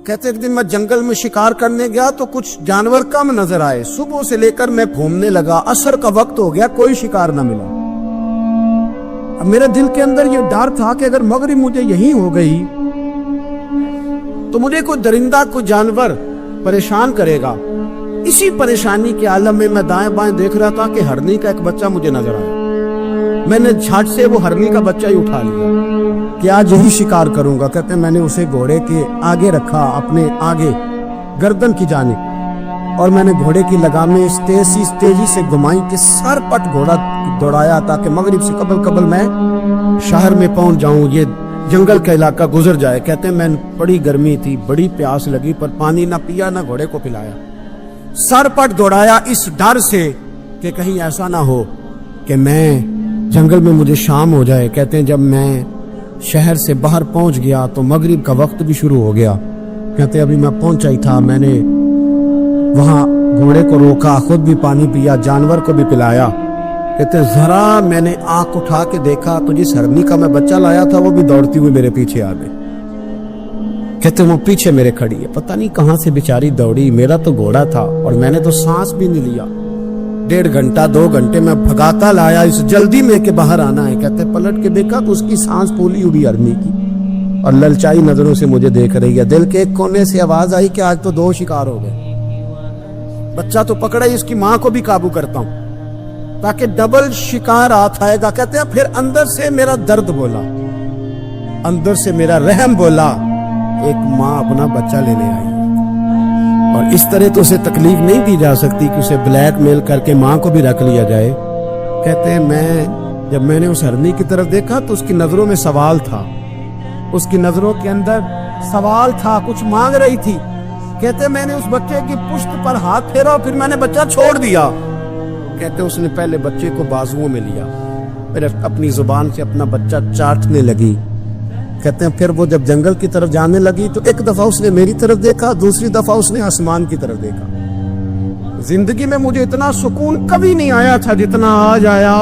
کہتے ایک دن میں جنگل میں شکار کرنے گیا تو کچھ جانور کم نظر آئے. صبح سے لے کر میں گھومنے لگا, عصر کا وقت ہو گیا, کوئی شکار نہ ملا. اب میرے دل کے اندر یہ ڈر تھا کہ اگر مغرب مجھے یہی ہو گئی تو مجھے کوئی درندہ کوئی جانور پریشان کرے گا. اسی پریشانی کے عالم میں میں دائیں بائیں دیکھ رہا تھا کہ ہرنی کا ایک بچہ مجھے نظر آیا. میں نے جھٹ سے وہ ہرنی کا بچہ ہی اٹھا لیا کہ آج یہی شکار کروں گا. کہتے ہیں میں نے اسے گھوڑے کے آگے رکھا, اپنے آگے گردن کی جانب, اور میں نے گھوڑے کی لگامیں اس تیزی سے گھمائی کہ سر پٹ گھوڑا دوڑایا تاکہ مغرب سے قبل میں شہر میں پہنچ جاؤں, یہ جنگل کا علاقہ گزر جائے. کہتے ہیں میں بڑی گرمی تھی, بڑی پیاس لگی, پر پانی نہ پیا نہ گھوڑے کو پلایا. سر پٹ دوڑایا اس ڈر سے کہ کہیں ایسا نہ ہو کہ میں جنگل میں مجھے شام ہو جائے. کہتے ہیں جب میں شہر سے باہر پہنچ گیا تو مغرب کا وقت بھی شروع ہو گیا. کہتے ہیں ابھی میں پہنچا ہی تھا, میں نے وہاں گھوڑے کو روکا, خود بھی پانی پیا, جانور کو بھی پلایا. کہتے ہیں ذرا میں نے آنکھ اٹھا کے دیکھا تو جس ہرنی کا میں بچہ لایا تھا وہ بھی دوڑتی ہوئی میرے پیچھے آ گئی. کہتے ہیں وہ پیچھے میرے کھڑی ہے, پتہ نہیں کہاں سے بیچاری دوڑی. میرا تو گھوڑا تھا اور میں نے تو سانس بھی نہیں لیا. 1.5 گھنٹہ 2 گھنٹے میں بھگاتا لایا اس جلدی میں کہ باہر آنا ہے. کہتے ہیں پلٹ کے دیکھا تو اس کی سانس پھولی ہوئی ہرنی کی اور للچائی نظروں سے مجھے دیکھ رہی ہے. دل کے ایک کونے سے آواز آئی کہ آج تو 2 شکار ہو گئے. بچہ تو پکڑا ہی, اس کی ماں کو بھی قابو کرتا ہوں تاکہ ڈبل شکار ہاتھ آئے گا. کہتے ہیں پھر اندر سے میرا درد بولا, اندر سے میرا رحم بولا. ایک ماں اپنا بچہ لینے آئی اور اس طرح تو اسے تکلیف نہیں دی جا سکتی کہ اسے بلیک میل کر کے ماں کو بھی رکھ لیا جائے. کہتے ہیں جب میں نے اس ہرنی کی طرف دیکھا تو اس کی نظروں میں سوال تھا, اس کی نظروں کے اندر سوال تھا, کچھ مانگ رہی تھی. کہتے ہیں میں نے اس بچے کی پشت پر ہاتھ پھیرا اور پھر میں نے بچہ چھوڑ دیا. کہتے ہیں اس نے پہلے بچے کو بازوؤں میں لیا, پھر اپنی زبان سے اپنا بچہ چاٹنے لگی. کہتے ہیں پھر وہ جب جنگل کی طرف جانے لگی تو ایک دفعہ اس نے میری طرف دیکھا, دوسری دفعہ اس نے آسمان کی طرف دیکھا. زندگی میں مجھے اتنا سکون کبھی نہیں آیا تھا جتنا آج آیا.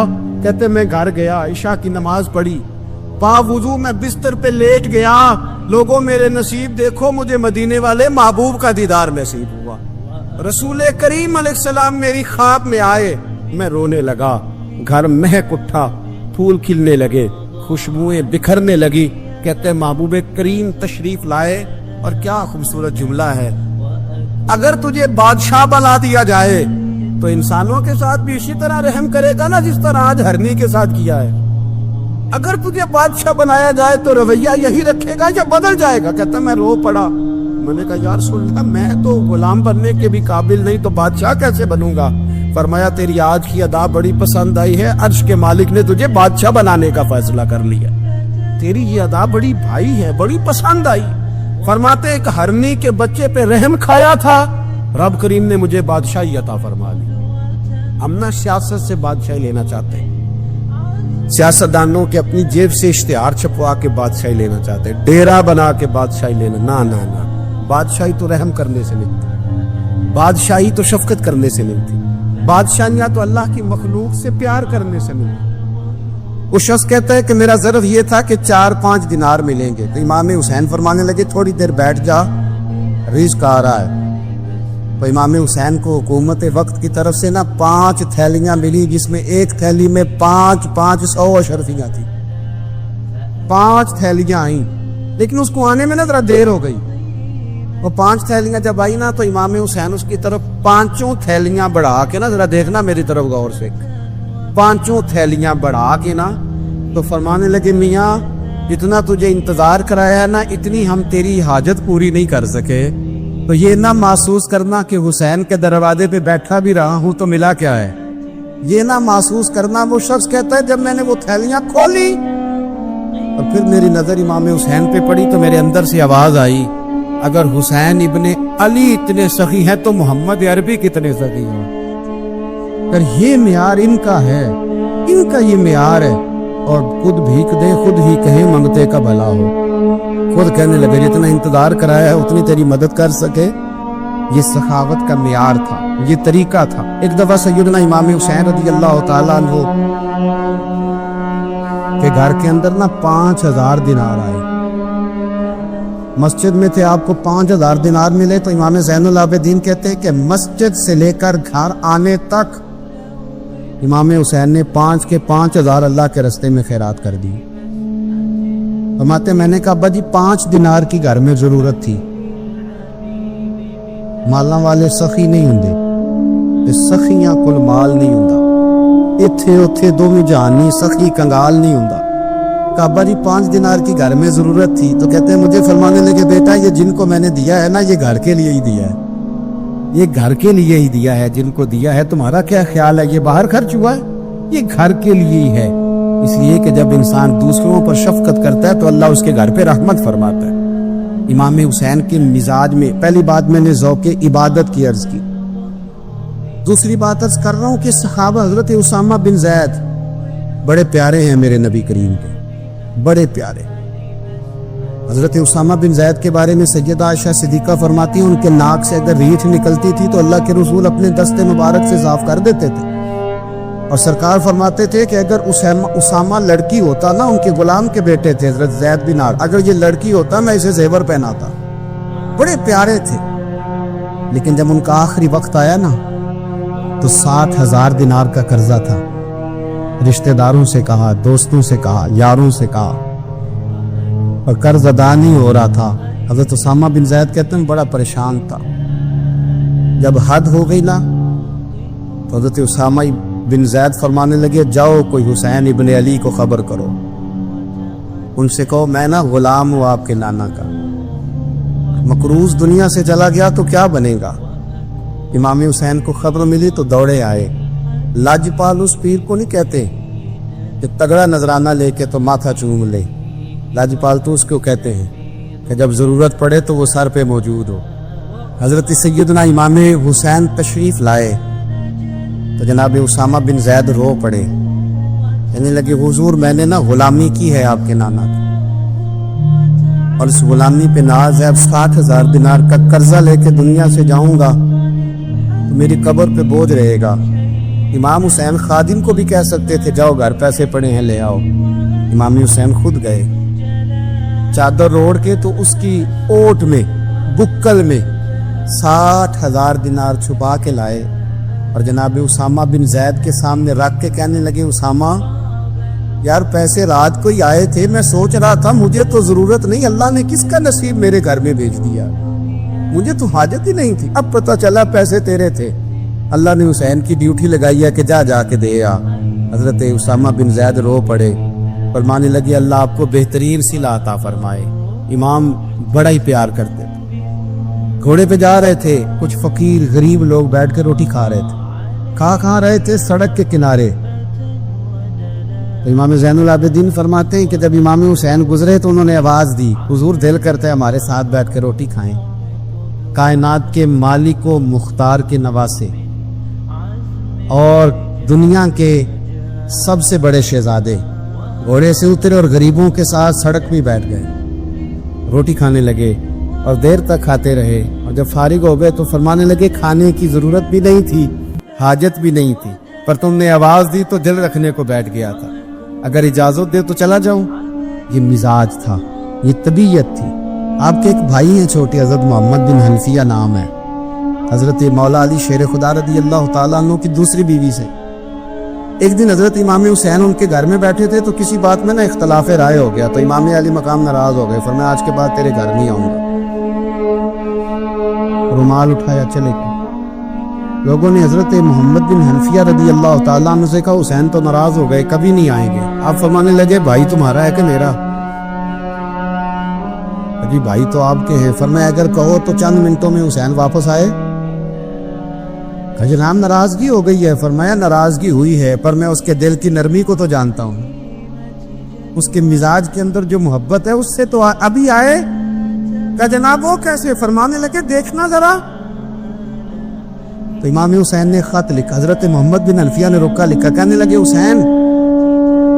کہتے ہیں میں گھر گیا, عشاء کی نماز پڑھی, پا وضو میں بستر پہ لیٹ گیا. لوگوں میرے نصیب دیکھو, مجھے مدینے والے محبوب کا دیدار نصیب ہوا. رسول کریم علیہ السلام میری خواب میں آئے, میں رونے لگا. گھر مہک اٹھا, پھول کھلنے لگے, خوشبوئیں بکھرنے لگی. کہتے ہیں محبوب کریم تشریف لائے اور کیا خوبصورت جملہ ہے, اگر تجھے بادشاہ بنا دیا جائے تو انسانوں کے ساتھ بھی اسی طرح رحم کرے گا نا جس طرح آج ہرنی کے ساتھ کیا ہے. اگر تجھے بادشاہ بنایا جائے تو رویہ یہی رکھے گا یا بدل جائے گا. کہتا میں رو پڑا, میں نے کہا یا رسول اللہ میں تو غلام بننے کے بھی قابل نہیں, تو بادشاہ کیسے بنوں گا؟ فرمایا تیری آج کی ادا بڑی پسند آئی ہے, عرش کے مالک نے تجھے بادشاہ بنانے کا فیصلہ کر لیا. تیری یہ ادا بڑی بھائی ہے, بڑی پسند آئی. فرماتے ایک ہرنی کے بچے پہ رحم کھایا تھا, رب کریم نے مجھے بادشاہی عطا فرما لی. ہم نہ سیاست سے بادشاہی لینا چاہتے ہیں, سیاستدانوں کے اپنی جیب سے اشتہار چھپوا کے بادشاہی لینا چاہتے ہیں, ڈیرا بنا کے بادشاہی لینا. نہ بادشاہی تو رحم کرنے سے نہیں تھی, بادشاہی تو شفقت کرنے سے نہیں تھی, بادشاہیاں تو اللہ کی مخلوق سے پیار کرنے سے نہیں. وہ شخص کہتا ہے کہ میرا ظرف یہ تھا کہ 4-5 دینار ملیں گے, تو امام حسین فرمانے لگے تھوڑی دیر بیٹھ جا, رزق آ رہا ہے. تو امام حسین کو حکومت وقت کی طرف سے 5 تھیلیاں ملی, جس میں ایک تھیلی میں 500 اشرفیاں تھی. 5 تھیلیاں آئیں, لیکن اس کو آنے میں ذرا دیر ہو گئی. وہ 5 تھیلیاں جب آئی نا تو امام حسین اس کی طرف 5 تھیلیاں بڑھا کے ذرا دیکھنا میری طرف غور سے, 5 تھیلیاں بڑھا کے تو فرمانے لگے میاں اتنا تجھے انتظار کرایا ہے اتنی ہم تیری حاجت پوری نہیں کر سکے. تو یہ نہ محسوس کرنا کہ حسین کے دروازے پہ بیٹھا بھی رہا ہوں تو ملا کیا ہے, یہ نہ محسوس کرنا. وہ شخص کہتا ہے جب میں نے وہ تھیلیاں کھولی اور پھر میری نظر امام حسین پہ پڑی تو میرے اندر سے آواز آئی, اگر حسین ابن علی اتنے سخی ہیں تو محمد عربی کتنے سخی ہیں. اگر یہ معیار ان کا ہے, ان کا یہ معیار ہے, اور خود بھیک دے خود ہی کہیں منگتے کا بھلا ہو, خود کہنے لگے جتنا انتظار کرایا ہے اتنی تیری مدد کر سکے. یہ سخاوت کا معیار تھا, یہ طریقہ تھا. ایک دفعہ سیدنا امام حسین رضی اللہ تعالیٰ عنہ کے گھر کے اندر 5000 دینار آئے. مسجد میں تھے، آپ کو 5000 دینار ملے تو امام زین العابدین کہتے ہیں کہ مسجد سے لے کر گھر آنے تک امام حسین نے 5 کے 5000 اللہ کے راستے میں خیرات کر دی۔ فرماتے میں نے کہا ابا جی 5 دینار کی گھر میں ضرورت تھی، مالاں والے سخی نہیں ہوندے، سخیاں کل مال نہیں ہوندا، اتھے اتھے دوویں جہانی سخی کنگال نہیں ہوندا۔ کہا ابا جی 5 دینار کی گھر میں ضرورت تھی، تو کہتے ہیں مجھے فرمانے لگے بیٹا یہ جن کو میں نے دیا ہے نا یہ گھر کے لیے ہی دیا ہے، یہ گھر کے لیے ہی دیا ہے، جن کو دیا ہے تمہارا کیا خیال ہے یہ باہر خرچ ہوا ہے؟ یہ گھر کے لیے ہی ہے، اس لیے کہ جب انسان دوسروں پر شفقت کرتا ہے تو اللہ اس کے گھر پہ رحمت فرماتا ہے۔ امام حسین کے مزاج میں پہلی بات میں نے ذوق عبادت کی عرض کی، دوسری بات عرض کر رہا ہوں کہ صحابہ حضرت اسامہ بن زید بڑے پیارے ہیں میرے نبی کریم کے، بڑے پیارے۔ حضرت اسامہ بن زید کے بارے میں سیدہ عائشہ صدیقہ فرماتی ہیں ان کے ناک سے اگر ریٹھ نکلتی تھی تو اللہ کے رسول اپنے دست مبارک سے صاف کر دیتے تھے، اور سرکار فرماتے تھے کہ اگر اسامہ لڑکی ہوتا نا، ان کے غلام کے بیٹے تھے حضرت زید بن عارث، اگر یہ لڑکی ہوتا میں اسے زیور پہناتا۔ بڑے پیارے تھے، لیکن جب ان کا آخری وقت آیا نا تو 60,000 دینار کا قرضہ تھا، رشتہ داروں سے کہا، دوستوں سے کہا، یاروں سے کہا، اور قرض ادا نہیں ہو رہا تھا۔ حضرت اسامہ بن زید کہتے ہیں بڑا پریشان تھا۔ جب حد ہو گئی نا تو حضرت اسامہ بن زید فرمانے لگے جاؤ کوئی حسین ابن علی کو خبر کرو، ان سے کہو میں نا غلام ہوں آپ کے نانا کا، مقروض دنیا سے چلا گیا تو کیا بنے گا۔ امام حسین کو خبر ملی تو دوڑے آئے۔ لاجپال اس پیر کو نہیں کہتے کہ تگڑا نذرانہ لے کے تو ماتھا چوم لے، لاجپال تو اس کو کہتے ہیں کہ جب ضرورت پڑے تو وہ سر پہ موجود ہو۔ حضرت سیدنا امام حسین تشریف لائے تو جناب اسامہ بن زید رو پڑے، کہنے لگے حضور میں نے نا غلامی کی ہے آپ کے نانا کی، اور اس غلامی پہ ناز ہے، اب 60,000 دینار کا قرضہ لے کے دنیا سے جاؤں گا تو میری قبر پہ بوجھ رہے گا۔ امام حسین خادم کو بھی کہہ سکتے تھے جاؤ گھر پیسے پڑے ہیں لے آؤ، امام حسین خود گئے، چادر روڑ کے تو اس کی اوٹ میں بکل میں 60,000 دینار چھپا کے لائے، اور جناب اسامہ بن زید کے سامنے رکھ کے کہنے لگے اسامہ یار پیسے رات کو ہی آئے تھے، میں سوچ رہا تھا مجھے تو ضرورت نہیں، اللہ نے کس کا نصیب میرے گھر میں بھیج دیا، مجھے تو حاجت ہی نہیں تھی، اب پتہ چلا پیسے تیرے تھے، اللہ نے حسین کی ڈیوٹی لگائی ہے کہ جا کے دے آ۔ حضرت اسامہ بن زید رو پڑے، فرمانے لگے اللہ آپ کو بہترین صلہ عطا فرمائے۔ امام بڑا ہی پیار کرتے تھے، گھوڑے پہ جا رہے تھے، کچھ فقیر غریب لوگ بیٹھ کے روٹی کھا رہے تھے، کھا رہے تھے سڑک کے کنارے، تو امام زین العابدین فرماتے ہیں کہ جب امام حسین گزرے تو انہوں نے آواز دی حضور دل کرتا ہے ہمارے ساتھ بیٹھ کے روٹی کھائیں۔ کائنات کے مالک و مختار کے نواسے اور دنیا کے سب سے بڑے شہزادے گھوڑے سے اترے اور غریبوں کے ساتھ سڑک میں بیٹھ گئے، روٹی کھانے لگے اور دیر تک کھاتے رہے، اور جب فارغ ہو گئے تو فرمانے لگے کھانے کی ضرورت بھی نہیں تھی، حاجت بھی نہیں تھی، پر تم نے آواز دی تو دل رکھنے کو بیٹھ گیا تھا، اگر اجازت دے تو چلا جاؤں۔ یہ مزاج تھا، یہ طبیعت تھی۔ آپ کے ایک بھائی ہیں چھوٹے حضرت محمد بن حنفیہ نام ہے، حضرت مولا علی شیر خدا رضی اللہ تعالیٰ عنہ کی دوسری بیوی سے۔ ایک دن حضرت امام حسین ان کے گھر میں بیٹھے تھے تو کسی بات میں نا اختلاف رائے ہو گیا، تو امام علی مقام ناراض ہو گئے، فرمایا آج کے بعد تیرے گھر نہیں آؤں گا، رومال اٹھایا چلے گئے۔ لوگوں نے حضرت محمد بن حنفیہ رضی اللہ تعالیٰ عنہ سے کہا حسین تو ناراض ہو گئے، کبھی نہیں آئیں گے۔ آپ فرمانے لگے بھائی تمہارا ہے کہ میرا؟ جی بھائی تو آپ کے ہیں۔ فرمایا اگر کہو تو چند منٹوں میں حسین واپس آئے۔ جناب ناراضگی ہو گئی ہے۔ فرمایا ناراضگی ہوئی ہے پر میں اس کے دل کی نرمی کو تو جانتا ہوں، اس کے مزاج کے اندر جو محبت ہے اس سے تو ابھی آئے۔ کہ جناب وہ کیسے؟ فرمانے لگے دیکھنا ذرا۔ تو امام حسین نے خط لکھا، حضرت محمد بن حنفیہ نے رکا لکھا، کہنے لگے حسین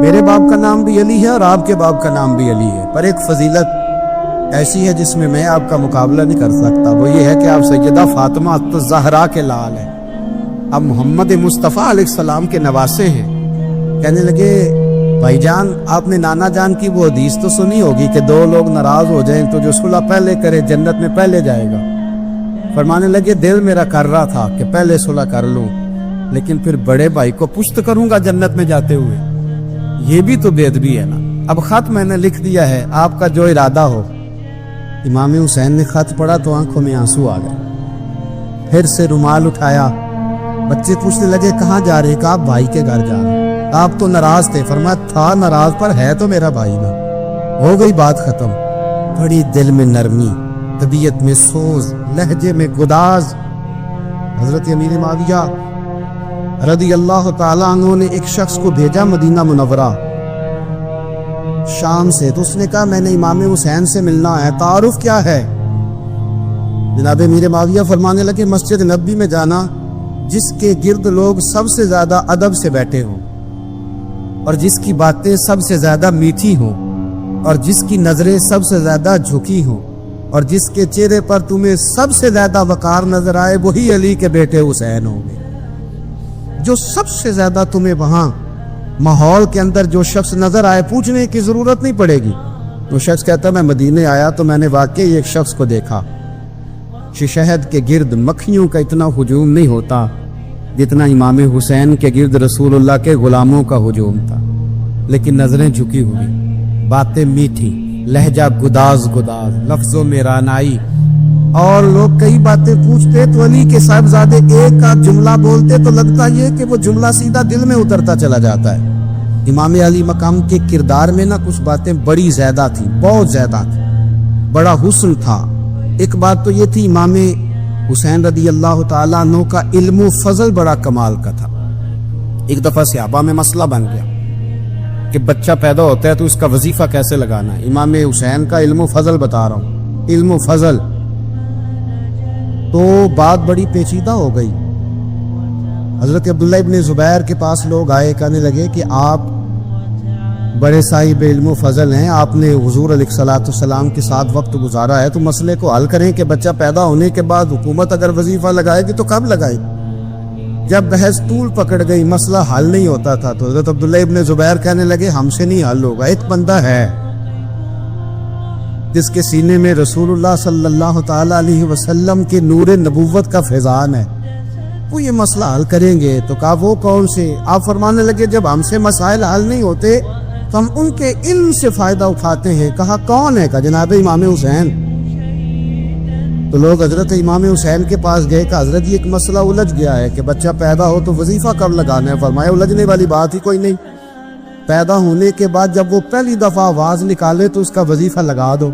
میرے باپ کا نام بھی علی ہے اور آپ کے باپ کا نام بھی علی ہے، پر ایک فضیلت ایسی ہے جس میں میں آپ کا مقابلہ نہیں کر سکتا، وہ یہ ہے کہ آپ سیدہ فاطمہ الزہرا کے لال ہیں، آپ محمد مصطفیٰ علیہ السلام کے نواسے ہیں۔ کہنے لگے بھائی جان آپ نے نانا جان کی وہ حدیث تو سنی ہوگی کہ دو لوگ ناراض ہو جائیں تو جو صلح پہلے کرے جنت میں پہلے جائے گا. فرمانے لگے دل میرا کر رہا تھا کہ پہلے صلح کر لوں، لیکن پھر بڑے بھائی کو پشت کروں گا جنت میں جاتے ہوئے. یہ بھی تو بے ادبی ہے نا. اب خط میں نے لکھ دیا ہے، آپ کا جو ارادہ ہو. امام حسین نے خط پڑھا تو آنکھوں میں آنسو آ گئے. پھر سے رومال اٹھایا. بچے پوچھنے لگے کہاں جا رہے؟ کہا بھائی کے گھر جا رہے. آپ تو ناراض تھے. فرمایا تھا ناراض پر ہے تو میرا بھائی نا. ہو گئی بات ختم. بڑی دل میں نرمی، طبیعت میں سوز، لہجے میں گداز. حضرت امیر معاویہ رضی اللہ تعالیٰ عنہ نے ایک شخص کو بھیجا مدینہ منورہ شام سے. تو اس نے کہا میں نے امام حسین سے ملنا ہے، تعارف کیا ہے؟ جناب امیر معاویہ فرمانے لگے مسجد نبوی میں جانا جس کے گرد لوگ سب سے زیادہ ادب سے بیٹھے ہوں، اور جس کی باتیں سب سے زیادہ میٹھی ہوں، اور جس کی نظریں سب سے زیادہ جھکی ہوں، اور جس کے چہرے پر تمہیں سب سے زیادہ وقار نظر آئے وہی علی کے بیٹے حسین ہوں گے. جو سب سے زیادہ تمہیں وہاں ماحول کے اندر جو شخص نظر آئے پوچھنے کی ضرورت نہیں پڑے گی. وہ شخص کہتا میں مدینے آیا تو میں نے واقعی ایک شخص کو دیکھا. شہد کے گرد مکھیوں کا اتنا ہجوم نہیں ہوتا جتنا امام حسین کے گرد رسول اللہ کے غلاموں کا ہجوم تھا. لیکن نظریں جھکی ہوئی، باتیں میٹھی، لہجہ گداز گداز، لفظوں میں رانائی. اور لوگ کئی باتیں پوچھتے تو علی کے صاحبزادے ایک آدھ جملہ بولتے تو لگتا یہ کہ وہ جملہ سیدھا دل میں اترتا چلا جاتا ہے. امام علی مقام کے کردار میں نا کچھ باتیں بڑی زیادہ تھیں، بہت زیادہ تھیں. بڑا حسن تھا. ایک بات تو یہ تھی امام حسین رضی اللہ تعالیٰ عنہ کا علم و فضل بڑا کمال کا تھا. ایک دفعہ صحابہ میں مسئلہ بن گیا کہ بچہ پیدا ہوتا ہے تو اس کا وظیفہ کیسے لگانا ہے. امام حسین کا علم و فضل بتا رہا ہوں، علم و فضل. تو بات بڑی پیچیدہ ہو گئی. حضرت عبداللہ ابن زبیر کے پاس لوگ آئے، کہنے لگے کہ آپ بڑے صاحب علم و فضل ہیں، آپ نے حضور علیہ الصلوۃ والسلام کے ساتھ وقت گزارا ہے، تو مسئلے کو حل کریں کہ بچہ پیدا ہونے کے بعد حکومت اگر وظیفہ لگائے گی تو کب لگائے گی. جب بحث طول پکڑ گئی، مسئلہ حل نہیں ہوتا تھا، تو حضرت عبداللہ ابن زبیر کہنے لگے ہم سے نہیں حل ہوگا. ایک بندہ ہے جس کے سینے میں رسول اللہ صلی اللہ تعالیٰ علیہ وسلم کے نور نبوت کا فیضان ہے، وہ یہ مسئلہ حل کریں گے. تو کہا وہ کون سے؟ آپ فرمانے لگے جب ہم سے مسائل حل نہیں ہوتے تو ہم ان کے علم سے فائدہ اٹھاتے ہیں. کہا کون ہے؟ کہا جناب امام حسین. تو لوگ حضرت امام حسین کے پاس گئے کہ حضرت یہ ایک مسئلہ الجھ گیا ہے کہ بچہ پیدا ہو تو وظیفہ کب لگانا ہے. فرمایا الجھنے والی بات ہی کوئی نہیں. پیدا ہونے کے بعد جب وہ پہلی دفعہ آواز نکالے تو اس کا وظیفہ لگا دو.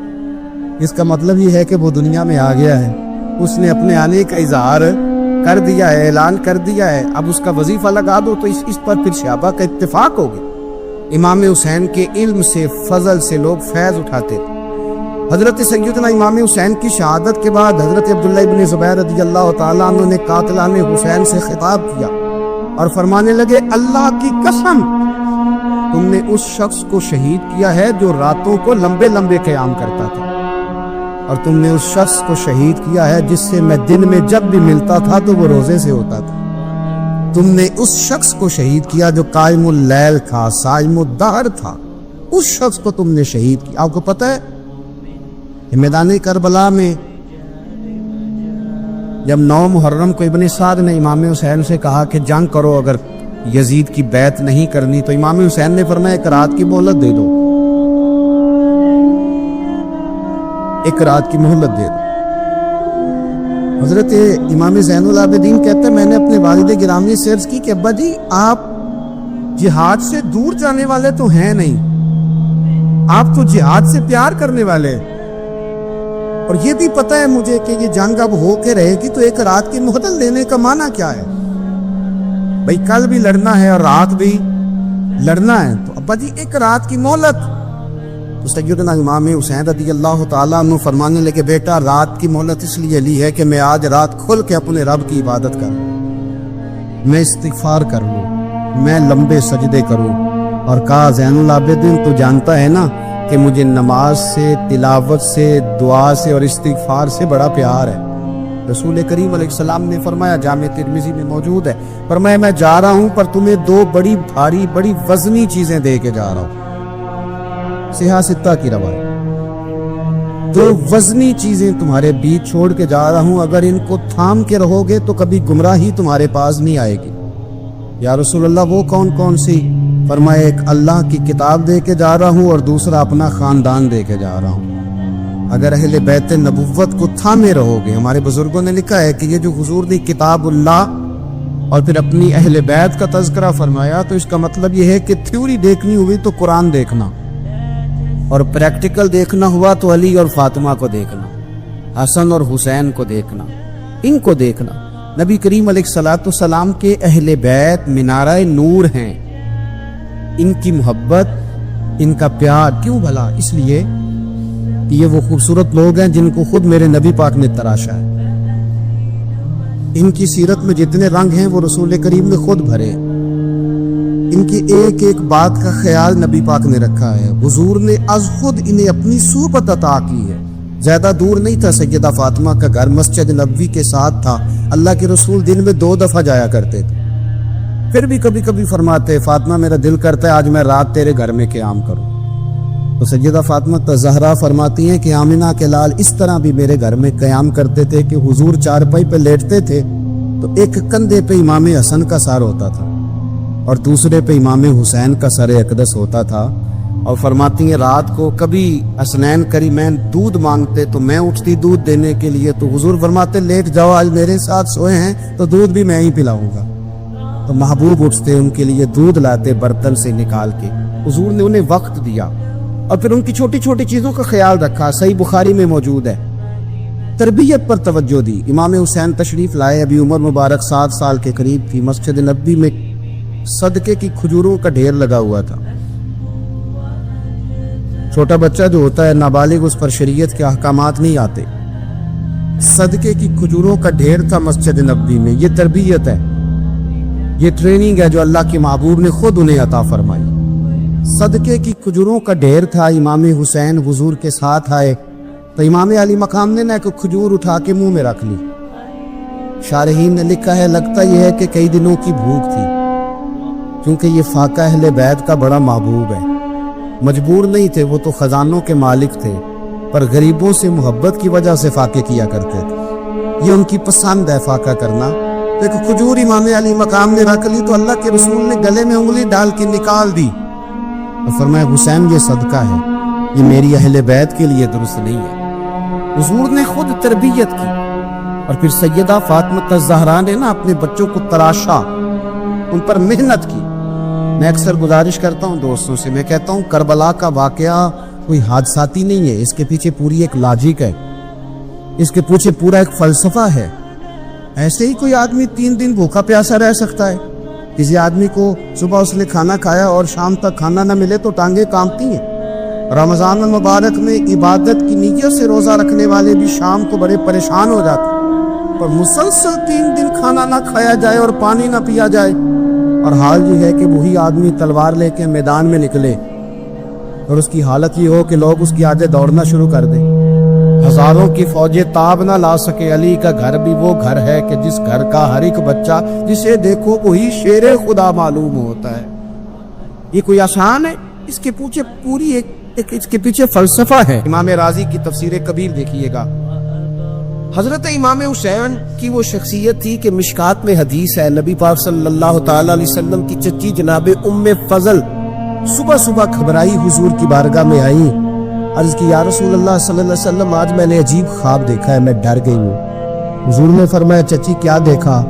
اس کا مطلب یہ ہے کہ وہ دنیا میں آ گیا ہے، اس نے اپنے آنے کا اظہار کر دیا ہے، اعلان کر دیا ہے. اب اس کا وظیفہ لگا دو. تو اس پر پھر صحابہ کا اتفاق ہو گیا. امام حسین کے علم سے، فضل سے لوگ فیض اٹھاتے تھے. حضرت سیدنا امام حسین کی شہادت کے بعد حضرت عبداللہ ابن زبیر رضی اللہ تعالیٰ عنہ نے قاتلان حسین سے خطاب کیا اور فرمانے لگے اللہ کی قسم تم نے اس شخص کو شہید کیا ہے جو راتوں کو لمبے لمبے قیام کرتا تھا، اور تم نے اس شخص کو شہید کیا ہے جس سے میں دن میں جب بھی ملتا تھا تو وہ روزے سے ہوتا تھا. تم نے اس شخص کو شہید کیا جو قائم اللیل تھا، صائم الدہر تھا. اس شخص کو تم نے شہید کیا. آپ کو پتہ ہے کہ میدان کربلا میں جب 9 محرم کو ابن سعد نے امام حسین سے کہا کہ جنگ کرو اگر یزید کی بیعت نہیں کرنی، تو امام حسین نے فرمایا ایک رات کی مہلت دے دو، ایک رات کی مہلت دے دو. حضرت امام زین العابدین کہتے ہیں میں نے اپنے والد گرامی سے عرض کی کہ ابا جی آپ جہاد سے دور جانے والے تو ہیں نہیں، آپ تو جہاد سے پیار کرنے والے ہیں، اور یہ بھی پتہ ہے مجھے کہ یہ جنگ اب ہو کے رہے گی، تو ایک رات کی مہلت لینے کا معنی کیا ہے؟ بھئی کل بھی لڑنا ہے اور رات بھی لڑنا ہے، تو ابا جی ایک رات کی مہلت. تو سیدنا امام حسین رضی اللہ تعالیٰ عنہ فرمانے لگے بیٹا رات کی مہلت اس لیے لی ہے کہ میں آج رات کھل کے اپنے رب کی عبادت کروں، میں استغفار کروں، میں لمبے سجدے کروں. اور کہا زین العابدین تو جانتا ہے نا کہ مجھے نماز سے، تلاوت سے، دعا سے اور استغفار سے بڑا پیار ہے. رسول کریم علیہ السلام نے فرمایا، جامع ترمذی میں موجود ہے، فرمایا میں جا رہا ہوں پر تمہیں دو بڑی بھاری بڑی وزنی چیزیں دے کے جا رہا ہوں، صحیح ستہ کی روایت، دو وزنی چیزیں تمہارے بیچ چھوڑ کے جا رہا ہوں، اگر ان کو تھام کے رہو گے تو کبھی گمراہی تمہارے پاس نہیں آئے گی۔ یا رسول اللہ وہ کون کون سی؟ فرمایا ایک اللہ کی کتاب دے کے جا رہا ہوں اور دوسرا اپنا خاندان دے کے جا رہا ہوں۔ اگر اہل بیت نبوت کو تھامے رہو گے، ہمارے بزرگوں نے لکھا ہے کہ یہ جو حضور نے کتاب اللہ اور پھر اپنی اہل بیت کا تذکرہ فرمایا تو اس کا مطلب یہ ہے کہ تھیوری دیکھنی ہوئی تو قرآن دیکھنا، اور پریکٹیکل دیکھنا ہوا تو علی اور فاطمہ کو دیکھنا، حسن اور حسین کو دیکھنا، ان کو دیکھنا۔ نبی کریم علیہ الصلوۃ والسلام کے اہل بیت منارہ نور ہیں، ان کی محبت، ان کا پیار، کیوں بھلا؟ اس لیے کہ یہ وہ خوبصورت لوگ ہیں جن کو خود میرے نبی پاک نے تراشا ہے، ان کی سیرت میں جتنے رنگ ہیں وہ رسول کریم نے خود بھرے، ان کی ایک ایک بات کا خیال نبی پاک نے رکھا ہے، حضور نے از خود انہیں اپنی صحبت عطا کی ہے۔ زیادہ دور نہیں تھا سیدہ فاطمہ کا گھر، مسجد نبوی کے ساتھ تھا، اللہ کے رسول دن میں 2 دفعہ جایا کرتے تھے، پھر بھی کبھی کبھی فرماتے فاطمہ میرا دل کرتا ہے آج میں رات تیرے گھر میں قیام کروں، تو سیدہ فاطمہ الزہرا فرماتی ہیں کہ آمنہ کے لال اس طرح بھی میرے گھر میں قیام کرتے تھے کہ حضور چارپائی پہ لیٹتے تھے تو ایک کندھے پہ امام حسن کا سر ہوتا تھا اور دوسرے پہ امام حسین کا سر اقدس ہوتا تھا، اور فرماتی ہیں رات کو کبھی حسنین کریمین دودھ مانگتے تو میں اٹھتی دودھ دینے کے لیے، تو حضور فرماتے لیٹ جاؤ آج میرے ساتھ سوئے ہیں تو دودھ بھی میں ہی پلاؤں گا، تو محبوب اٹھتے ان کے لیے دودھ لاتے برتن سے نکال کے، حضور نے انہیں وقت دیا اور پھر ان کی چھوٹی چھوٹی چیزوں کا خیال رکھا۔ صحیح بخاری میں موجود ہے، تربیت پر توجہ دی۔ امام حسین تشریف لائے، ابھی عمر مبارک 7 سال کے قریب تھی، مسجد نبوی میں صدقے کی کھجوروں کا ڈھیر لگا ہوا تھا، چھوٹا بچہ جو ہوتا ہے نابالغ اس پر شریعت کے احکامات نہیں آتے، صدقے کی کھجوروں کا ڈھیر تھا مسجد نبوی میں۔ یہ تربیت ہے، یہ ٹریننگ ہے جو اللہ کے محبوب نے خود انہیں عطا فرمائی۔ صدقے کی کھجوروں کا ڈھیر تھا، امام حسین حضور کے ساتھ آئے تو امام علی مقام نے نہ ایک کھجور اٹھا کے منہ میں رکھ لی، شارحین نے لکھا ہے لگتا یہ ہے کہ کئی دنوں کی بھوک تھی، کیونکہ یہ فاقہ اہل بیت کا بڑا محبوب ہے، مجبور نہیں تھے، وہ تو خزانوں کے مالک تھے، پر غریبوں سے محبت کی وجہ سے فاقے کیا کرتے تھے، یہ ان کی پسند ہے فاقہ کرنا۔ تو ایک کھجور امام علی مقام نے رکھ لی تو اللہ کے رسول نے گلے میں انگلی ڈال کے نکال دی اور فرمایا حسین یہ صدقہ ہے، یہ میری اہل بیت کے لیے درست نہیں ہے۔ حضور نے خود تربیت کی، اور پھر سیدہ فاطمہ الزہرا نے نا اپنے بچوں کو تراشا، ان پر محنت کی۔ میں اکثر گزارش کرتا ہوں دوستوں سے، میں کہتا ہوں کربلا کا واقعہ کوئی حادثاتی نہیں ہے، اس کے پیچھے پوری ایک لاجک ہے، اس کے پیچھے پورا ایک فلسفہ ہے۔ ایسے ہی کوئی آدمی 3 دن بھوکا پیاسا رہ سکتا ہے، کسی آدمی کو صبح اس نے کھانا کھایا اور شام تک کھانا نہ ملے تو ٹانگیں کانپتی ہیں۔ رمضان المبارک میں عبادت کی نیت سے روزہ رکھنے والے بھی شام کو بڑے پریشان ہو جاتے ہیں، پر مسلسل 3 دن کھانا نہ کھایا جائے اور پانی نہ پیا جائے، اور حال یہ ہے کہ وہی آدمی تلوار لے کے میدان میں نکلے اور اس کی حالت یہ ہو کہ لوگ اس کی آگے دوڑنا شروع کر دیں، ہزاروں کی فوجیں تاب نہ لا سکے۔ علی کا گھر بھی وہ گھر ہے کہ جس گھر کا ہر ایک بچہ جسے دیکھو وہی شیر خدا معلوم ہوتا ہے۔ یہ کوئی آسان ہے؟ اس کے پیچھے پوری اس کے پیچھے فلسفہ ہے۔ امام راضی کی تفسیر کبیر دیکھیے گا، حضرت امام حسین کی وہ شخصیت تھی کہ مشکات میں حدیث ہے، نبی پاک صلی اللہ تعالی علیہ وسلم کی چچی جناب ام فضل صبح صبح گھبرائی حضور کی بارگاہ میں آئی، عرض کی یا رسول اللہ صلی اللہ علیہ وسلم آج میں نے عجیب خواب دیکھا ہے، میں ڈر گئی ہوں۔ حضور نے فرمایا چچی کیا دیکھا؟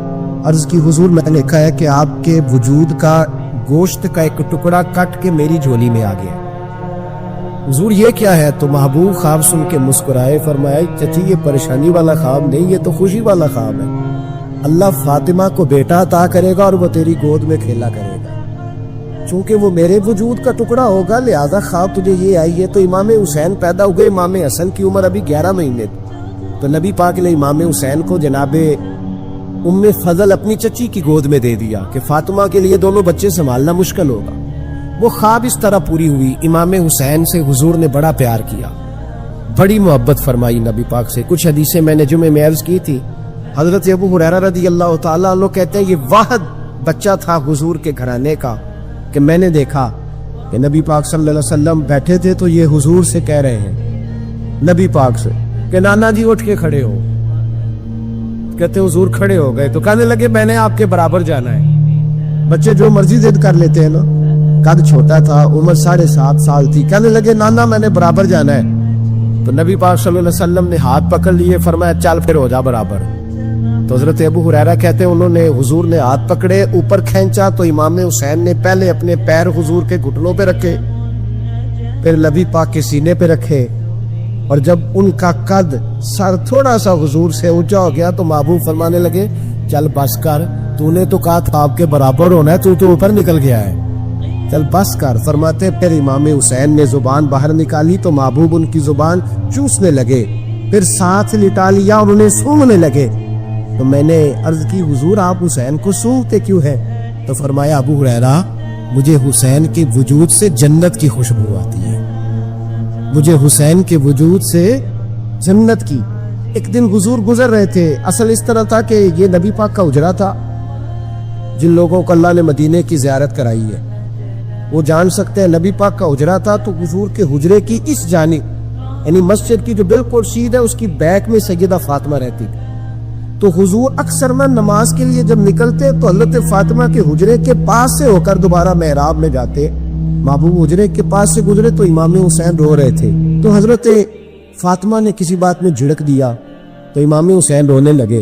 عرض کی حضور میں نے دیکھا ہے کہ آپ کے وجود کا گوشت کا ایک ٹکڑا کٹ کے میری جھولی میں آ گیا۔ حضور یہ کیا ہے؟ تو محبوب خواب سن کے مسکرائے، فرمایا چچی یہ پریشانی والا خواب نہیں، یہ تو خوشی والا خواب ہے، اللہ فاطمہ کو بیٹا عطا کرے گا اور وہ تیری گود میں کھیلا کرے گا، چونکہ وہ میرے وجود کا ٹکڑا ہوگا لہذا خواب تجھے یہ آئی ہے۔ تو امام حسین پیدا ہوئے، امام حسن کی عمر ابھی 11 مہینے تھی، تو نبی پاک نے امام حسین کو جناب ام فضل اپنی چچی کی گود میں دے دیا کہ فاطمہ کے لیے دونوں بچے سنبھالنا مشکل ہوگا۔ وہ خواب اس طرح پوری ہوئی۔ امام حسین سے حضور نے بڑا پیار کیا، بڑی محبت فرمائی نبی پاک سے۔ کچھ حدیثیں میں نے جمعے میں عرض کی تھی حضرت ابو ہریرہ رضی اللہ تعالیٰ عنہ کہتے ہیں یہ واحد بچہ تھا حضور کے گھرانے کا کہ میں نے دیکھا کہ نبی پاک صلی اللہ علیہ وسلم بیٹھے تھے تو یہ حضور سے کہہ رہے ہیں، نبی پاک سے کہ نانا جی اٹھ کے کھڑے ہو. کہتے حضور کھڑے ہو گئے تو کہنے لگے میں نے آپ کے برابر جانا ہے. بچے جو مرضی ضد کر لیتے ہیں نا. قد چھوٹا تھا، عمر 7.5 سال تھی. کہنے لگے نانا میں نے برابر جانا ہے. تو نبی پاک صلی اللہ علیہ وسلم نے ہاتھ پکڑ لیے، فرمایا چل پھر ہو جا برابر. تو حضرت ابو ہریرہ کہتے ہیں انہوں نے حضور نے ہاتھ پکڑے، اوپر کھینچا تو امام حسین نے پہلے اپنے پیر حضور کے گھٹنوں پہ رکھے، پھر نبی پاک کے سینے پہ رکھے، اور جب ان کا قد سر تھوڑا سا حضور سے اونچا ہو گیا تو محبوب فرمانے لگے چل بس کر، تو نے تو کہا تھا آپ کے برابر ہونا ہے، تو اوپر نکل گیا ہے، چل بس کر. فرماتے پھر امام حسین نے زبان باہر نکالی تو محبوب ان کی زبان چوسنے لگے، پھر ساتھ لٹا لیا اور انہیں سونگنے لگے. تو میں نے عرض کی حضور آپ حسین کو سونگتے کیوں ہیں؟ تو فرمایا ابو ہریرہ مجھے حسین کے وجود سے جنت کی خوشبو آتی ہے، مجھے حسین کے وجود سے جنت کی. ایک دن حضور گزر رہے تھے، اصل اس طرح تھا کہ یہ نبی پاک کا حجرہ تھا. جن لوگوں کو اللہ نے مدینے کی زیارت کرائی ہے وہ جان سکتے ہیں نبی پاک کا حجرہ تھا. تو حضور کے حجرے کی اس جانب یعنی مسجد کی جو بالکل سیدھ ہے اس کی بیک میں سیدہ فاطمہ رہتی تھی. تو حضور اکثر میں نماز کے لیے جب نکلتے تو حضرت فاطمہ کے حجرے کے پاس سے ہو کر دوبارہ محراب میں جاتے. محبوب حجرے کے پاس سے گزرے تو امام حسین رو رہے تھے، تو حضرت فاطمہ نے کسی بات میں جھڑک دیا تو امام حسین رونے لگے.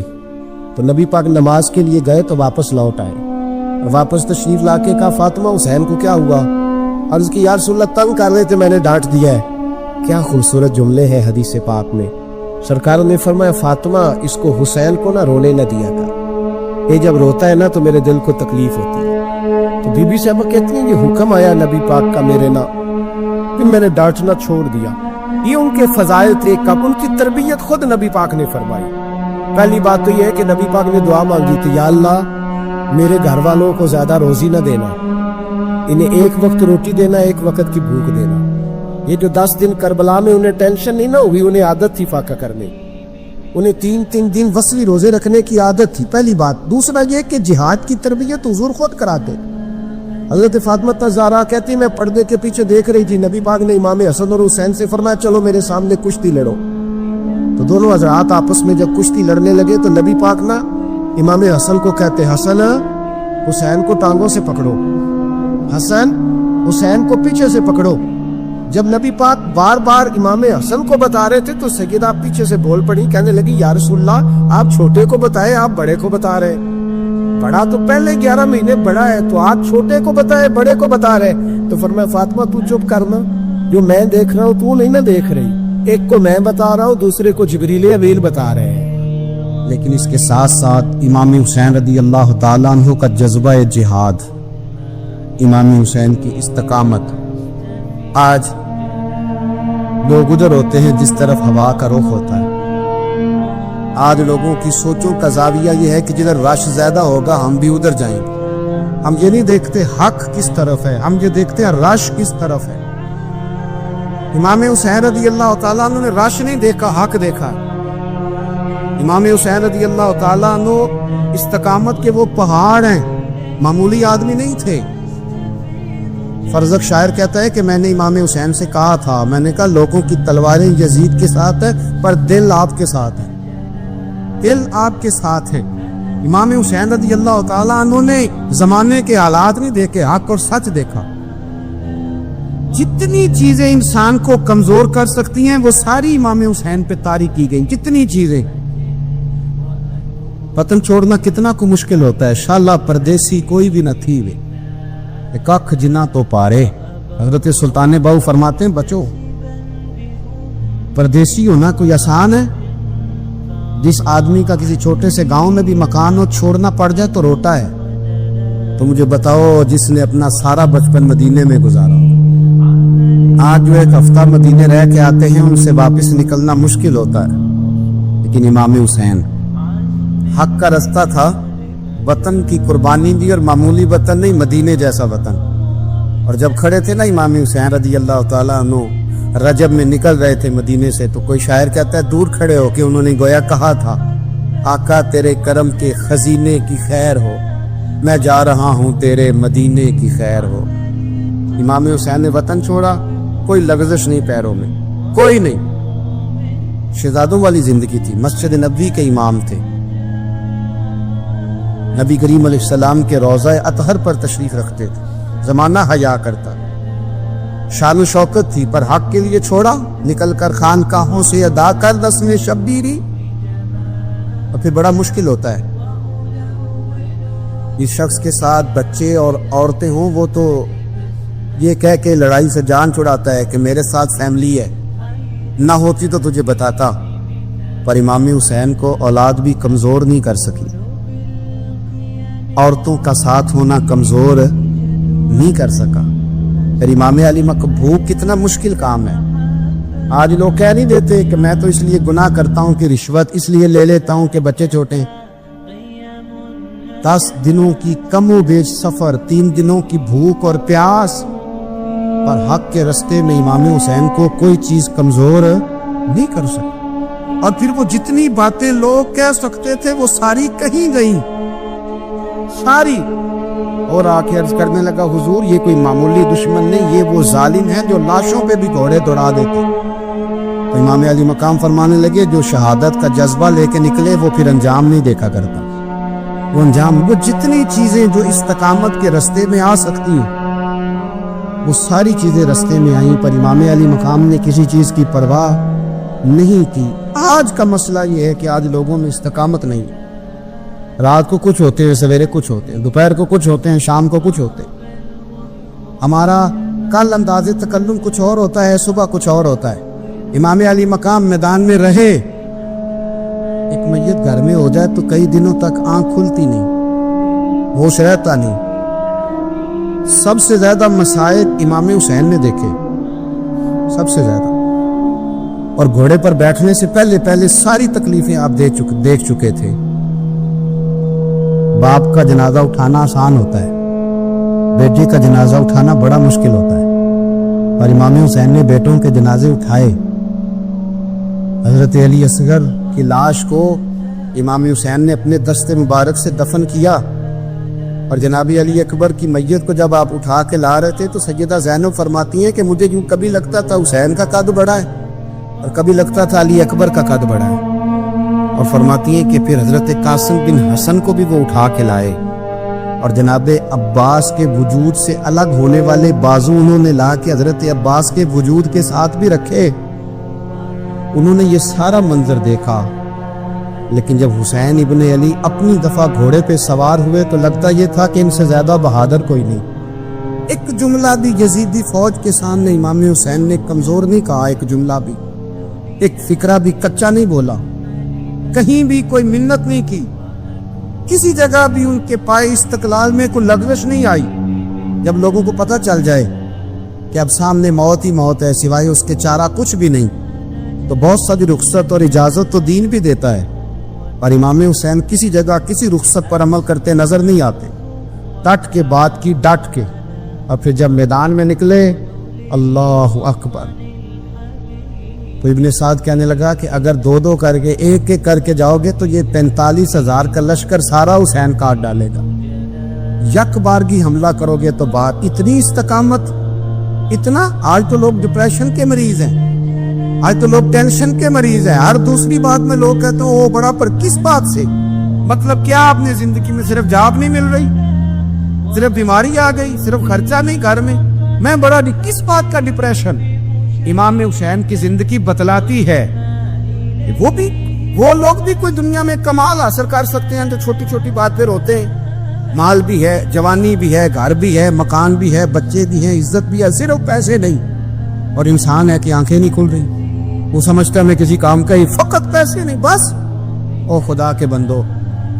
تو نبی پاک نماز کے لیے گئے تو واپس لوٹ آئے، اور واپس تشریف لا کے کہا فاطمہ حسین کو کیا ہوا؟ عرض کی یا رسول اللہ تنگ کر رہے تھے میں نے ڈانٹ دیا ہے. کیا خوبصورت جملے ہیں حدیث پاک میں. سرکار نے فرمایا فاطمہ اس کو حسین کو نہ رونے نہ دیا کر، یہ جب روتا ہے نا تو میرے دل کو تکلیف ہوتی ہے. تو بی بی صاحبہ کہتی ہیں یہ حکم آیا نبی پاک کا میرے نا، پھر میں نے ڈانٹنا چھوڑ دیا. یہ ان کے فضائل تھے، کب ان کی تربیت خود نبی پاک نے فرمائی. پہلی بات تو یہ ہے کہ نبی پاک نے دعا مانگی تھی یا اللہ میرے گھر والوں کو زیادہ روزی نہ دینا، انہیں ایک وقت روٹی دینا، ایک وقت کی بھوک دینا. یہ جو 10 دن کربلا میں انہیں ٹینشن نہیں نہ ہوئی، انہیں عادت تھی فاقہ کرنے، انہیں 3 دن وصلی روزے رکھنے کی عادت تھی. پہلی بات. دوسرا یہ کہ جہاد کی تربیت حضور خود کراتے. حضرت فاطمہ زہرا کہتی میں پردے کے پیچھے دیکھ رہی تھی، نبی پاک نے امام حسن اور حسین سے فرمایا چلو میرے سامنے کشتی لڑو. تو دونوں حضرات آپس میں جب کشتی لڑنے لگے تو نبی پاک نا امام حسن کو کہتے حسن حسین کو ٹانگوں سے پکڑو، حسن حسین کو پیچھے سے پکڑو. جب نبی پاک بار بار امام حسن کو بتا رہے تھے تو سیدہ پیچھے سے بول پڑی، کہنے لگی یا رسول اللہ آپ چھوٹے کو بتائے آپ بڑے کو بتا رہے. بڑا تو پہلے 11 مہینے بڑا ہے تو آپ چھوٹے کو بتائے بڑے کو بتا رہے. تو فرمایا فاطمہ تو چپ کرنا، جو میں دیکھ رہا ہوں تو نہیں نہ دیکھ رہی. ایک کو میں بتا رہا ہوں دوسرے کو جبریل امین بتا رہے ہیں. لیکن اس کے ساتھ ساتھ امام حسین رضی اللہ تعالیٰ عنہ کا جذبہ جہاد، امام حسین کی استقامت. آج لوگ ادھر ہوتے ہیں جس طرف ہوا کا رخ ہوتا ہے. آج لوگوں کی سوچوں کا زاویہ یہ ہے کہ جدھر رش زیادہ ہوگا ہم بھی ادھر جائیں گے. ہم یہ نہیں دیکھتے حق کس طرف ہے، ہم یہ دیکھتے ہیں رش کس طرف ہے. امام حسین رضی اللہ تعالیٰ عنہ نے رش نہیں دیکھا، حق دیکھا. امام حسین رضی اللہ تعالیٰ عنہ استقامت کے وہ پہاڑ ہیں، معمولی آدمی نہیں تھے. فرزق شاعر کہتا ہے کہ میں نے امام حسین سے کہا تھا، میں نے کہا لوگوں کی تلواریں یزید کے ساتھ ہے پر دل آپ کے ساتھ ہے، دل آپ کے ساتھ ہے. امام حسین رضی اللہ تعالیٰ عنہ نے زمانے کے حالات نہیں دیکھے، حق اور سچ دیکھا. جتنی چیزیں انسان کو کمزور کر سکتی ہیں وہ ساری امام حسین پہ طاری کی گئیں. جتنی چیزیں وطن چھوڑنا کتنا کو مشکل ہوتا ہے. شالا پردیسی کوئی بھی نہ تھی وے کخ جنا تو پارے. حضرت سلطان باؤ فرماتے ہیں بچو پردیسی ہونا کوئی آسان ہے؟ جس آدمی کا کسی چھوٹے سے گاؤں میں بھی مکان ہو چھوڑنا پڑ جائے تو روتا ہے. تو مجھے بتاؤ جس نے اپنا سارا بچپن مدینے میں گزارا ہو، آج جو ایک ہفتہ مدینے رہ کے آتے ہیں ان سے واپس نکلنا مشکل ہوتا ہے. لیکن امام حسین حق کا رستہ تھا، وطن کی قربانی دی، اور معمولی وطن نہیں مدینے جیسا وطن. اور جب کھڑے تھے نا امام حسین رضی اللہ تعالیٰ عنہ رجب میں نکل رہے تھے مدینے سے، تو کوئی شاعر کہتا ہے دور کھڑے ہو کہ انہوں نے گویا کہا تھا آقا تیرے کرم کے خزینے کی خیر ہو، میں جا رہا ہوں تیرے مدینے کی خیر ہو۔ امام حسین نے وطن چھوڑا، کوئی لغزش نہیں پیروں میں، کوئی نہیں۔ شہزادوں والی زندگی تھی، مسجد نبوی کے امام تھے، نبی کریم علیہ السلام کے روضہ اطہر پر تشریف رکھتے تھے، زمانہ حیا کرتا، شان و شوکت تھی، پر حق کے لیے چھوڑا، نکل کر خانقاہوں سے ادا کر رسم شبیری، اور پھر بڑا مشکل ہوتا ہے۔ اس شخص کے ساتھ بچے اور عورتیں ہوں، وہ تو یہ کہہ کے لڑائی سے جان چھڑاتا ہے کہ میرے ساتھ فیملی ہے، نہ ہوتی تو تجھے بتاتا، پر امام حسین کو اولاد بھی کمزور نہیں کر سکی، عورتوں کا ساتھ ہونا کمزور نہیں کر سکا۔ پھر امام علی مقبوق کتنا مشکل کام ہے۔ آج لوگ کہہ نہیں دیتے کہ میں تو اس لیے گناہ کرتا ہوں کہ رشوت اس لیے لے لیتا ہوں کہ بچے چھوٹے ہیں۔ 10 دنوں کی کم و بیش سفر، 3 دنوں کی بھوک اور پیاس، پر حق کے رستے میں امام حسین کو کوئی چیز کمزور نہیں کر سکتی۔ اور پھر وہ جتنی باتیں لوگ کہہ سکتے تھے وہ ساری کہیں گئیں، ساری۔ اور آ کے عرض کرنے لگا حضور یہ کوئی معمولی دشمن نہیں، یہ وہ ظالم ہیں جو لاشوں پہ بھی گھوڑے دوڑا دیتے۔ تو امام علی مقام فرمانے لگے جو شہادت کا جذبہ لے کے نکلے وہ پھر انجام نہیں دیکھا کرتا، وہ انجام، وہ جتنی چیزیں جو استقامت کے رستے میں آ سکتی ہیں وہ ساری چیزیں رستے میں آئیں، پر امام علی مقام نے کسی چیز کی پرواہ نہیں کی۔ آج کا مسئلہ یہ ہے کہ آج لوگوں میں استقامت نہیں ہے، رات کو کچھ ہوتے ہیں، سویرے کچھ ہوتے ہیں، دوپہر کو کچھ ہوتے ہیں، شام کو کچھ ہوتے ہیں۔ ہمارا کل انداز تکلم کچھ اور ہوتا ہے، صبح کچھ اور ہوتا ہے۔ امام علی مقام میدان میں رہے، ایک میت گھر میں ہو جائے تو کئی دنوں تک آنکھ کھلتی نہیں، ہوش رہتا نہیں۔ سب سے زیادہ مسائل امام حسین نے دیکھے، سب سے زیادہ، اور گھوڑے پر بیٹھنے سے پہلے ساری تکلیفیں آپ دیکھ چکے تھے۔ باپ کا جنازہ اٹھانا آسان ہوتا ہے، بیٹے کا جنازہ اٹھانا بڑا مشکل ہوتا ہے، اور امام حسین نے بیٹوں کے جنازے اٹھائے۔ حضرت علی اصغر کی لاش کو امام حسین نے اپنے دست مبارک سے دفن کیا، اور جناب علی اکبر کی میت کو جب آپ اٹھا کے لا رہے تھے تو سیدہ زینب فرماتی ہیں کہ مجھے یوں کبھی لگتا تھا حسین کا قد بڑا ہے اور کبھی لگتا تھا علی اکبر کا قد بڑا ہے، اور فرماتی ہیں کہ پھر حضرت قاسم بن حسن کو بھی وہ اٹھا کے لائے، اور جناب عباس کے وجود سے الگ ہونے والے بازو انہوں نے لا کے حضرت عباس کے وجود کے ساتھ بھی رکھے۔ انہوں نے یہ سارا منظر دیکھا، لیکن جب حسین ابن علی اپنی دفعہ گھوڑے پہ سوار ہوئے تو لگتا یہ تھا کہ ان سے زیادہ بہادر کوئی نہیں۔ ایک جملہ بھی یزیدی فوج کے سامنے امام حسین نے کمزور نہیں کہا، ایک جملہ بھی، ایک فکرہ بھی کچا نہیں بولا، کہیں بھی کوئی منت نہیں کی، کسی جگہ بھی ان کے پائے استقلال میں کوئی لغزش نہیں آئی۔ جب لوگوں کو پتہ چل جائے کہ اب سامنے موت ہی موت ہے، سوائے اس کے چارہ کچھ بھی نہیں، تو بہت ساری رخصت اور اجازت تو دین بھی دیتا ہے، اور امام حسین کسی جگہ کسی رخصت پر عمل کرتے نظر نہیں آتے، ڈٹ کے بات کی ڈٹ کے۔ اور پھر جب میدان میں نکلے، اللہ اکبر، تو ابن سعد کہنے لگا کہ اگر 2 کر کے ایک کر کے جاؤ گے تو یہ 45,000 کا لشکر سارا حسین کاٹ ڈالے گا، یک بارگی حملہ کرو گے تو بات۔ اتنی استقامت، اتنا۔ آج تو لوگ ڈپریشن کے مریض ہیں، آج تو لوگ ٹینشن کے مریض ہیں، ہر دوسری بات میں لوگ کہتے ہیں وہ بڑا، پر کس بات سے؟ مطلب کیا آپ نے زندگی میں صرف جاب نہیں مل رہی، صرف بیماری آ گئی، صرف خرچہ نہیں گھر میں بڑا نہیں، کس بات کا ڈپریشن؟ امام حسین کی زندگی بتلاتی ہے کہ وہ لوگ بھی کوئی دنیا میں کمال حاصل کر سکتے ہیں جو چھوٹی چھوٹی بات پہ روتے ہیں۔ مال بھی ہے، جوانی بھی ہے، گھر بھی ہے، مکان بھی ہے، بچے بھی ہیں، عزت بھی ہے، صرف پیسے نہیں۔ اور انسان ہے کہ آنکھیں نہیں کھل رہی، وہ سمجھتا ہے میں کسی کام کا ہی، فقط پیسے نہیں بس۔ او خدا کے بندو،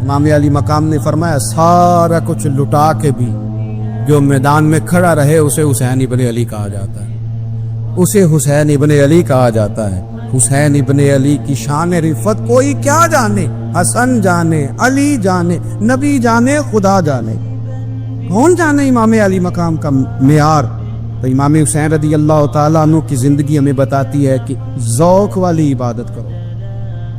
امام علی مقام نے فرمایا سارا کچھ لٹا کے بھی جو میدان میں کھڑا رہے اسے حسین ابن علی کہا جاتا ہے، اسے حسین ابن علی کہا جاتا ہے۔ حسین ابن علی کی شان رفت کوئی کیا جانے، حسن جانے، علی جانے، نبی جانے، خدا جانے، کون جانے امام علی مقام کا معیار۔ تو امام حسین رضی اللہ تعالیٰ عنہ کی زندگی ہمیں بتاتی ہے کہ ذوق والی عبادت کرو،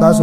10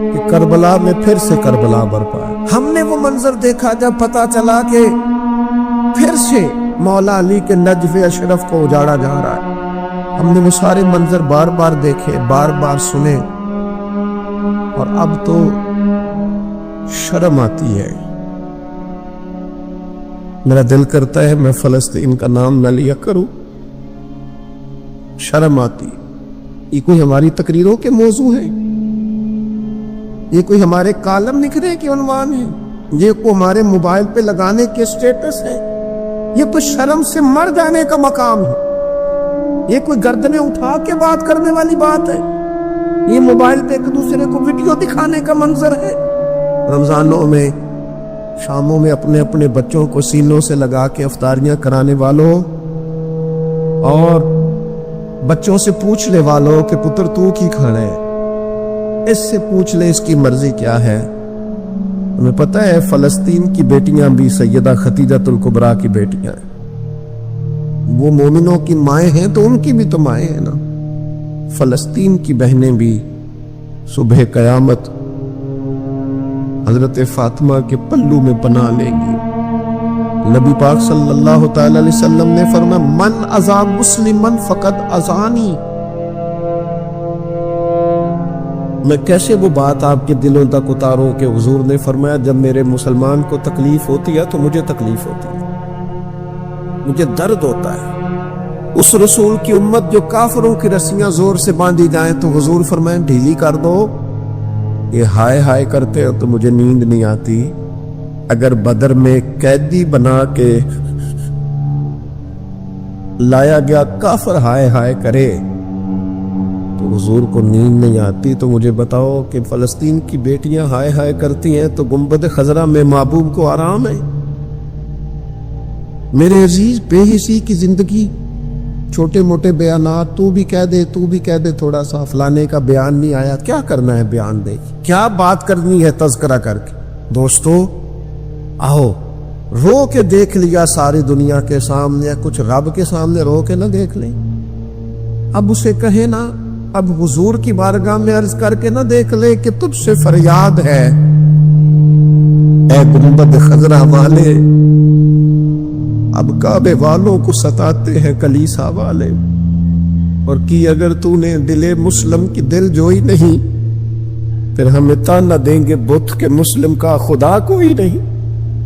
کہ کربلا میں پھر سے کربلا برپا ہے۔ ہم نے وہ منظر دیکھا جب پتا چلا کہ پھر سے مولا علی کے نجف اشرف کو اجاڑا جا رہا ہے۔ ہم نے وہ سارے منظر بار بار دیکھے، بار بار سنے، اور اب تو شرم آتی ہے۔ میرا دل کرتا ہے میں فلسطین کا نام نہ لیا کروں، شرم آتی۔ یہ کوئی ہماری تقریروں کے موضوع ہیں؟ یہ کوئی ہمارے کالم نکھرے کے عنوان ہیں؟ یہ کوئی ہمارے موبائل پہ لگانے کے سٹیٹس ہیں؟ یہ تو شرم سے مر جانے کا مقام ہے۔ یہ کوئی گردنیں اٹھا کے بات کرنے والی بات ہے؟ یہ موبائل پہ ایک دوسرے کو ویڈیو دکھانے کا منظر ہے؟ رمضانوں میں، شاموں میں اپنے اپنے بچوں کو سینوں سے لگا کے افطاریاں کرانے والوں، اور بچوں سے پوچھنے والوں کہ پتر تو کی کھانا ہے، اس سے پوچھ لے اس کی مرضی کیا ہے۔ ہمیں پتہ ہے فلسطین کی بیٹیاں بھی سیدہ خدیجۃ الکبریٰ کی بیٹیاں ہیں، وہ مومنوں کی مائیں ہیں تو ان کی بھی تو مائیں ہیں نا۔ فلسطین کی بہنیں بھی صبح قیامت حضرت فاطمہ کے پلو میں پناہ لیں گی۔ نبی پاک صلی اللہ تعالی علیہ وسلم نے فرمایا من اذا مسلمن فقد اذانی۔ میں کیسے وہ بات آپ کے دلوں تک اتاروں کہ حضور نے فرمایا جب میرے مسلمان کو تکلیف ہوتی ہے تو مجھے تکلیف ہوتی ہے، مجھے درد ہوتا ہے۔ اس رسول کی امت جو کافروں کی رسیاں زور سے باندھی جائیں تو حضور فرمائیں ڈھیلی کر دو۔ یہ ہائے ہائے کرتے ہو تو مجھے نیند نہیں آتی۔ اگر بدر میں قیدی بنا کے لایا گیا کافر ہائے ہائے کرے تو حضور کو نیند نہیں آتی، تو مجھے بتاؤ کہ فلسطین کی بیٹیاں ہائے ہائے کرتی ہیں تو گنبد خضرا میں محبوب کو آرام ہے؟ میرے عزیز، بے حسی کی زندگی، چھوٹے موٹے بیانات، تو بھی کہہ دے تھوڑا سا فلانے کا بیان نہیں آیا، کیا کرنا ہے بیان دے، کیا بات کرنی ہے تذکرہ کر کے؟ دوستو آؤ، رو کے دیکھ لیا ساری دنیا کے سامنے، کچھ رب کے سامنے رو کے نہ دیکھ لیں؟ اب اسے کہیں نا، اب حضور کی بارگاہ میں عرض کر کے نہ دیکھ لے کہ تجھ سے فریاد ہے اے گنبد خضرا والے، اب کعبے والوں کو ستاتے ہیں کلیسا والے، اور کی اگر تو نے دل مسلم کی دل جوئی نہیں، پھر ہمیں تانا دیں گے بت کہ مسلم کا خدا کوئی نہیں۔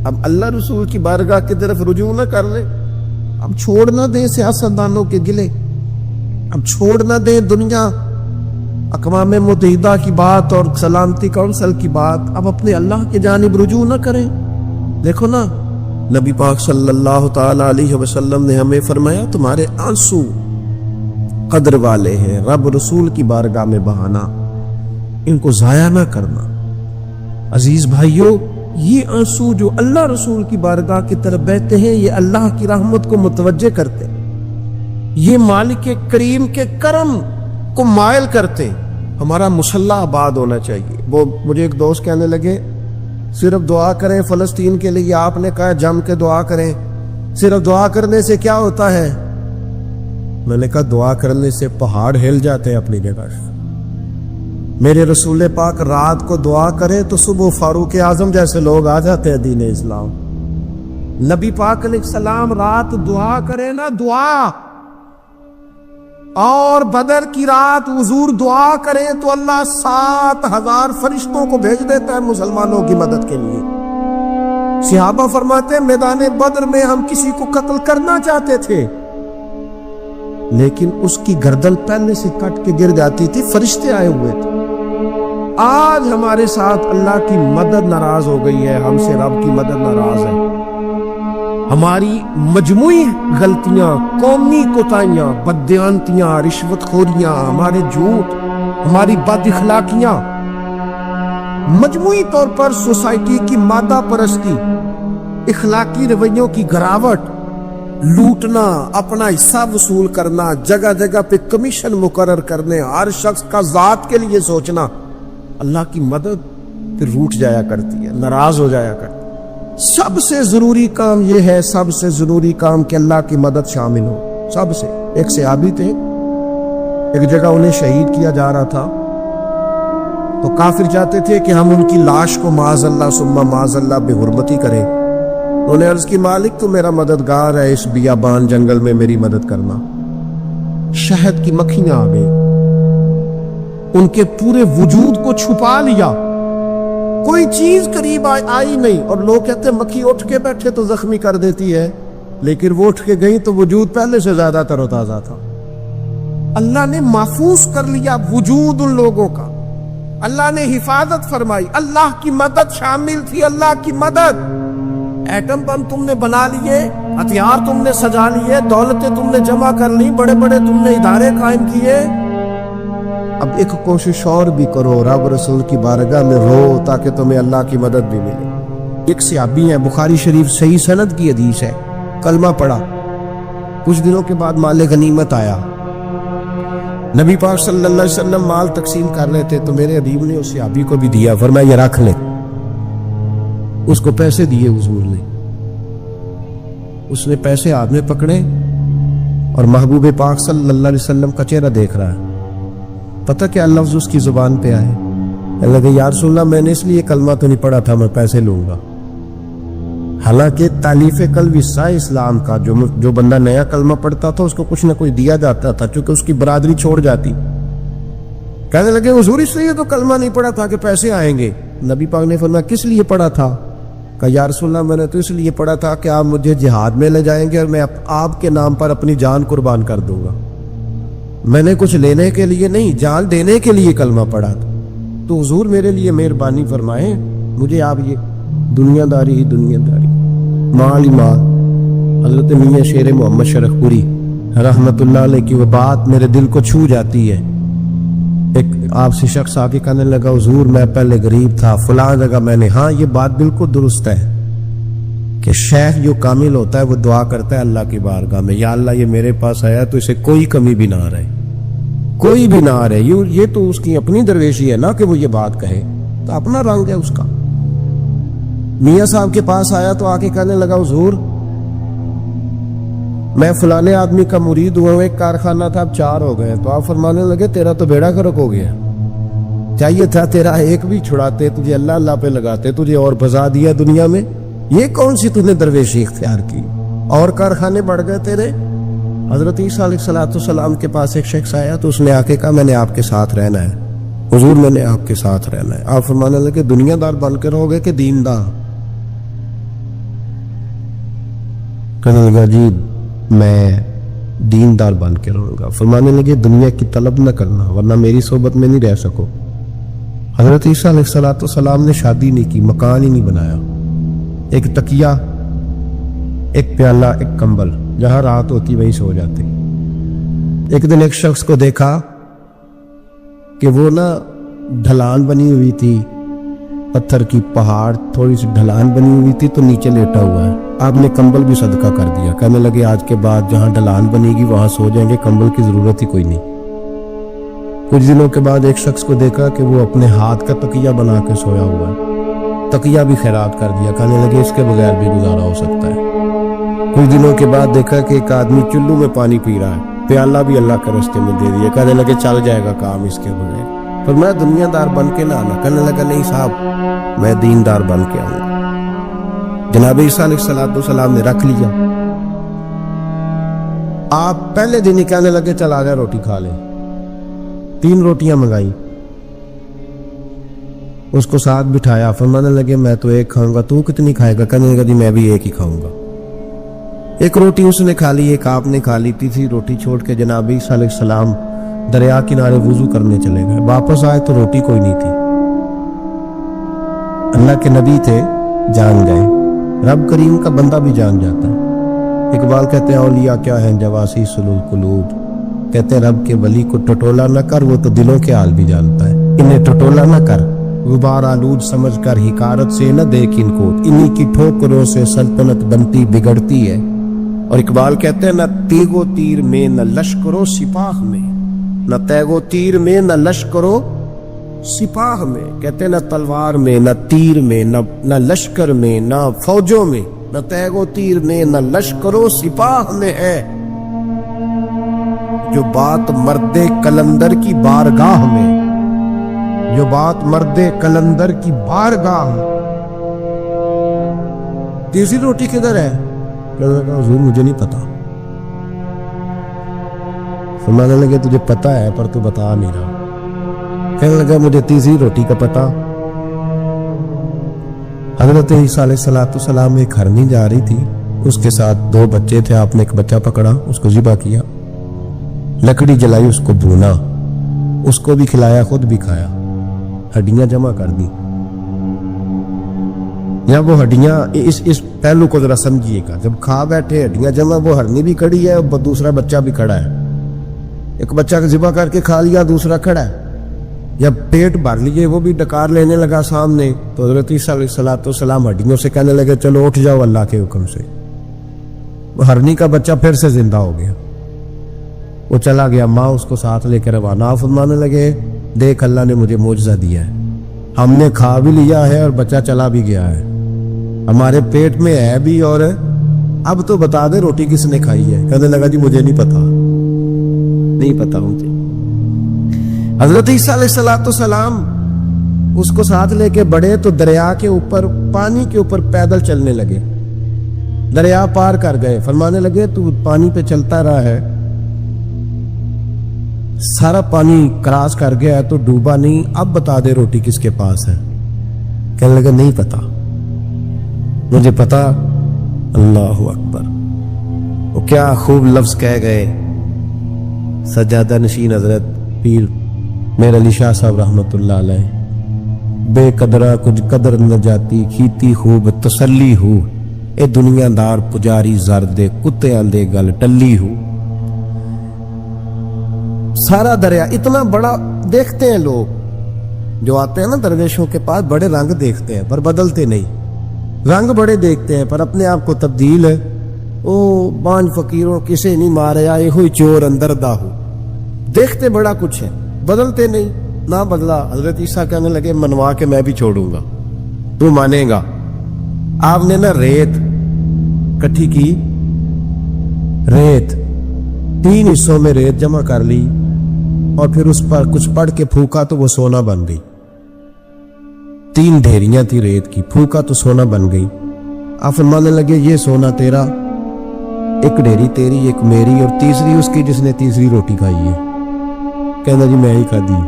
اب اللہ رسول کی بارگاہ کی طرف رجوع نہ کر لیں، اب چھوڑ نہ دیں سیاستدانوں کے گلے، اب چھوڑ نہ دیں دنیا اقوام متحدہ کی بات اور سلامتی کونسل کی بات، اب اپنے اللہ کی جانب رجوع نہ کریں۔ دیکھو نا، نبی پاک صلی اللہ تعالی علیہ وسلم نے ہمیں فرمایا تمہارے آنسو قدر والے ہیں، رب رسول کی بارگاہ میں بہانا، ان کو ضائع نہ کرنا۔ عزیز بھائیو، یہ آنسو جو اللہ رسول کی بارگاہ کی طرف بہتے ہیں، یہ اللہ کی رحمت کو متوجہ کرتے، یہ مالک کریم کے کرم کو مائل کرتے۔ ہمارا مسلح آباد ہونا چاہیے۔ وہ مجھے ایک دوست کہنے لگے صرف دعا کریں فلسطین کے لیے، آپ نے کہا جم کے دعا کریں، صرف دعا کرنے سے کیا ہوتا ہے؟ میں نے کہا دعا کرنے سے پہاڑ ہل جاتے ہیں اپنی جگہ سے۔ میرے رسول پاک رات کو دعا کریں تو صبح فاروق اعظم جیسے لوگ آ جاتے ہیں دین اسلام۔ نبی پاک علیہ السلام رات دعا کریں نا، دعا، اور بدر کی رات حضور دعا کریں تو اللہ 7,000 فرشتوں کو بھیج دیتا ہے مسلمانوں کی مدد کے لیے۔ صحابہ فرماتے ہیں میدان بدر میں ہم کسی کو قتل کرنا چاہتے تھے لیکن اس کی گردن پہلے سے کٹ کے گر جاتی تھی، فرشتے آئے ہوئے تھے۔ آج ہمارے ساتھ اللہ کی مدد ناراض ہو گئی ہے، ہم سے رب کی مدد ناراض ہے۔ ہماری مجموعی غلطیاں، قومی کوتاہیاں، بددیانتیاں، رشوت خوریاں، ہمارے جھوٹ، ہماری بد اخلاقیاں، مجموعی طور پر سوسائٹی کی مادہ پرستی، اخلاقی رویوں کی گراوٹ، لوٹنا، اپنا حصہ وصول کرنا، جگہ جگہ پہ کمیشن مقرر کرنے، ہر شخص کا ذات کے لیے سوچنا، اللہ کی مدد پھر روٹ جایا کرتی ہے، ناراض ہو جایا کرتی ہے۔ سب سے ضروری کام یہ ہے، سب سے ضروری کام کہ اللہ کی مدد شامل ہو۔ سب سے، ایک صحابی تھے، ایک جگہ انہیں شہید کیا جا رہا تھا، تو کافر چاہتے تھے کہ ہم ان کی لاش کو معاذ اللہ ثم معاذ اللہ بے حرمتی کریں. انہوں نے عرض کی مالک تو میرا مددگار ہے، اس بیابان جنگل میں میری مدد کرنا. شہد کی مکھیاں آ گئی، ان کے پورے وجود کو چھپا لیا، کوئی چیز قریب آئی نہیں. اور لوگ کہتے ہیں مکھی اٹھ کے بیٹھے تو زخمی کر دیتی ہے، لیکن وہ اٹھ کے گئی تو وجود پہلے سے زیادہ تر و تازہ تھا. اللہ نے محفوظ کر لیا وجود ان لوگوں کا، اللہ نے حفاظت فرمائی، اللہ کی مدد شامل تھی. اللہ کی مدد. ایٹم بم تم نے بنا لیے، ہتھیار تم نے سجا لیے، دولتیں تم نے جمع کر لی، بڑے بڑے تم نے ادارے قائم کیے. اب ایک کوشش اور بھی کرو، رب رسول کی بارگاہ میں رو تاکہ تمہیں اللہ کی مدد بھی ملے. ایک صحابی ہیں، بخاری شریف صحیح سند کی حدیث ہے، کلمہ پڑھا، کچھ دنوں کے بعد مال غنیمت آیا. نبی پاک صلی اللہ علیہ وسلم مال تقسیم کر رہے تھے تو میرے حبیب نے اس صحابی کو بھی دیا، فرمایا یہ رکھ لے. اس کو پیسے دیے حضور نے، اس نے پیسے ہاتھ میں پکڑے اور محبوب پاک صلی اللہ علیہ وسلم کا چہرہ دیکھ رہا ہے. پتہ کیا لفظ اس کی زبان پہ آئے؟ اللہ کہ یا رسول اللہ میں نے اس لیے کلمہ تو نہیں پڑھا تھا، میں پیسے لوں گا. حالانکہ تالیف قلب حصہ اسلام کا، جو بندہ نیا کلمہ پڑھتا تھا اس کو کچھ نہ کچھ دیا جاتا تھا، چونکہ اس کی برادری چھوڑ جاتی. کہنے لگے حضور اس لیے تو کلمہ نہیں پڑھا تھا کہ پیسے آئیں گے. نبی پاک نے فرمایا کس لیے پڑھا تھا؟ کہا یا رسول اللہ میں نے تو اس لیے پڑھا تھا کہ آپ مجھے جہاد میں لے جائیں گے اور میں آپ کے نام پر اپنی جان قربان کر دوں گا. میں نے کچھ لینے کے لیے نہیں، جان دینے کے لیے کلمہ پڑھا تھا. تو حضور میرے لیے مہربانی فرمائیں، مجھے آپ یہ دنیا داری ہی دنیا داری، مال ہی مال. حضرت میاں شیر محمد شرف پوری رحمت اللہ علیہ کی وہ بات میرے دل کو چھو جاتی ہے. ایک آپ سے شخص آ کے کہنے لگا حضور میں پہلے غریب تھا فلاں جگہ میں نے. ہاں یہ بات بالکل درست ہے کہ شیخ جو کامل ہوتا ہے وہ دعا کرتا ہے اللہ کی بارگاہ میں، یا اللہ یہ میرے پاس آیا تو اسے کوئی کمی بھی نہ رہے، کوئی بھی نہ رہے. یہ تو اس کی اپنی درویشی ہے نا کہ وہ یہ بات کہے، تو اپنا رنگ ہے اس کا. میاں صاحب کے پاس آیا تو آ کے کہنے لگا حضور میں فلانے آدمی کا مرید ہوا ہوں، ایک کارخانہ تھا اب 4 ہو گئے. تو آپ فرمانے لگے تیرا تو بیڑا گرک ہو گیا، چاہیے تھا تیرا ایک بھی چھڑاتے، تجھے اللہ اللہ پہ لگاتے، تجھے اور بھجا دیا دنیا میں. یہ کون سی تُو نے درویشی اختیار کی؟ اور کارخانے بڑھ گئے تیرے. حضرت عیسیٰ علیہ السلام کے پاس ایک شخص آیا تو اس نے آ کے کہا میں نے آپ کے ساتھ رہنا ہے حضور، میں نے آپ کے ساتھ رہنا ہے. آپ فرمانے لگے دنیا دار بن کے رہو گے کہ دیندار؟ کہنے لگا جی میں دیندار بن کے رہوں گا. فرمانے لگے دنیا کی طلب نہ کرنا ورنہ میری صحبت میں نہیں رہ سکو. حضرت عیسیٰ علیہ السلام نے شادی نہیں کی، مکان ہی نہیں بنایا، ایک تکیہ، ایک پیالہ، ایک کمبل، جہاں رات ہوتی وہیں سو جاتے. ایک دن ایک شخص کو دیکھا کہ وہ نا ڈھلان بنی ہوئی تھی، پتھر کی پہاڑ تھوڑی سی ڈھلان بنی ہوئی تھی تو نیچے لیٹا ہوا ہے. آپ نے کمبل بھی صدقہ کر دیا. کہنے لگے آج کے بعد جہاں ڈھلان بنے گی وہاں سو جائیں گے، کمبل کی ضرورت ہی کوئی نہیں. کچھ دنوں کے بعد ایک شخص کو دیکھا کہ وہ اپنے ہاتھ کا تکیہ بنا کے سویا ہوا ہے، تکیہ بھی خیرات کر دیا. کہنے لگے اس کے بغیر بھی گزارا ہو سکتا ہے. کچھ دنوں کے بعد دیکھا کہ ایک آدمی چلو میں پانی پی رہا ہے، پیالہ بھی اللہ کے راستے میں دے دیا. کہنے لگے چل جائے گا کام اس کے بغیر. پر میں دنیا دار بن کے نہ آنا. کہنے لگا نہیں صاحب میں دیندار بن کے آؤں گا. جناب عیسیٰ علیہ السلام نے رکھ لیا. آپ پہلے دن ہی کہنے لگے چل آ جا روٹی کھا لے. 3 روٹیاں منگائی، اس کو ساتھ بٹھایا. فرمانے لگے میں تو ایک کھاؤں گا، تو کتنی کھائے گا؟ کہنے لگا جی میں بھی ایک ہی کھاؤں گا. ایک روٹی اس نے کھا لی، ایک آپ نے کھا لی. تیسری روٹی چھوڑ کے جناب عیسیٰ علیہ السلام دریا کنارے وضو کرنے چلے گئے. واپس آئے تو روٹی کوئی نہیں تھی. اللہ کے نبی تھے، جان گئے. رب کریم کا بندہ بھی جان جاتا ہے. اقبال کہتے ہیں اولیاء کیا ہیں جواسی سلول قلوب. کہتے ہیں رب کے ولی کو ٹٹولا نہ کر، وہ تو دلوں کے حال بھی جانتا ہے. انہیں ٹٹولا نہ کر، غبار آلود سمجھ کر حکارت سے نہ دیکھ ان کو. انہی کی ٹھوکروں سے سلطنت بنتی بگڑتی ہے. اور اقبال کہتے ہیں نہ تیگ و تیر میں نہ لشکرو سپاہ میں، نہ تیگ و تیر میں نہ لشکرو سپاہ میں. کہتے ہیں نہ تلوار میں نہ تیر میں نہ لشکر میں نہ فوجوں میں، نہ تیگ و تیر میں نہ لشکر و سپاہ میں ہے جو بات مرد کلندر کی بارگاہ میں. جو بات مرد کلندر کی بارگاہ. تیسری روٹی کدھر ہے؟ کہنے لگا حضور مجھے نہیں پتا. فرمانے لگے تجھے پتا ہے پر تو بتا نہیں رہا. کہنے لگا مجھے تیسری روٹی کا پتا. حضرت عیسیٰ علیہ السلام ایک ہرنی جا رہی تھی, اس کے ساتھ 2 بچے تھے. آپ نے ایک بچہ پکڑا, اس کو ذبح کیا, لکڑی جلائی, اس کو بھونا, اس کو بھی کھلایا, خود بھی کھایا, ہڈیاں جمع کر دی. یا وہ ہڈیاں, اس پہلو کو ذرا سمجھیے گا, جب کھا بیٹھے ہڈیاں جمع, وہ ہرنی بھی کھڑی ہے, دوسرا بچہ بھی کھڑا ہے. ایک بچہ کو ذبح کر کے کھا لیا, دوسرا کھڑا ہے. جب پیٹ بھر لیے, وہ بھی ڈکار لینے لگا سامنے, تو حضرت عیسیٰ علیہ السلام ہڈیوں سے کہنے لگے چلو اٹھ جاؤ اللہ کے حکم سے. وہ ہرنی کا بچہ پھر سے زندہ ہو گیا, وہ چلا گیا. ماں اس کو ساتھ لے کے روانہ. فرمانے لگے دیکھ اللہ نے مجھے معجزہ دیا ہے, ہم نے کھا بھی لیا ہے اور بچہ چلا بھی گیا ہے, ہمارے پیٹ میں ہے بھی, اور اب تو بتا دے روٹی کس نے کھائی ہے. کہنے لگا جی مجھے نہیں پتا, نہیں پتا مجھے. حضرت عیسیٰ علیہ السلام اس کو ساتھ لے کے بڑھے تو دریا کے اوپر, پانی کے اوپر پیدل چلنے لگے. دریا پار کر گئے. فرمانے لگے تو پانی پہ چلتا رہا ہے, سارا پانی کراس کر گیا ہے تو ڈوبا نہیں, اب بتا دے روٹی کس کے پاس ہے. کہنے لگا نہیں پتا, مجھے پتا. اللہ اکبر. وہ کیا خوب لفظ کہہ گئے سجادہ نشین حضرت پیر میر علی شاہ صاحب رحمت اللہ علیہ. بے قدرہ کچھ قدر نہ جاتی, کھیتی خوب تسلی ہو, اے دنیا دار پجاری زرد کتیاں دے گل ٹلی ہو. سارا دریا اتنا بڑا دیکھتے ہیں لوگ جو آتے ہیں نا درویشوں کے پاس, بڑے رنگ دیکھتے ہیں پر بدلتے نہیں. رنگ بڑے دیکھتے ہیں پر اپنے آپ کو تبدیل ہے. او بانج فقیروں کسے نہیں مارے, آئے ہوئی چور اندر دا ہو. دیکھتے بڑا کچھ ہے, بدلتے نہیں. نہ بدلا. حضرت عیسیٰ کہنے لگے منوا کے میں بھی چھوڑوں گا, تو مانے گا. آپ نے نا ریت کٹھی کی, ریت 3 حصوں میں ریت جمع کر لی, اور پھر اس پر کچھ پڑھ کے پھونکا تو وہ سونا بن گئی. 3 ڈھیریاں تھی ریت کی, پھونکا تو سونا بن گئی. آپ فرمانے لگے یہ سونا تیرا, ایک ڈھیری تیری, ایک میری, اور تیسری اس کی جس نے تیسری روٹی کھائی ہے. کہنا جی میں ہی کھا دی,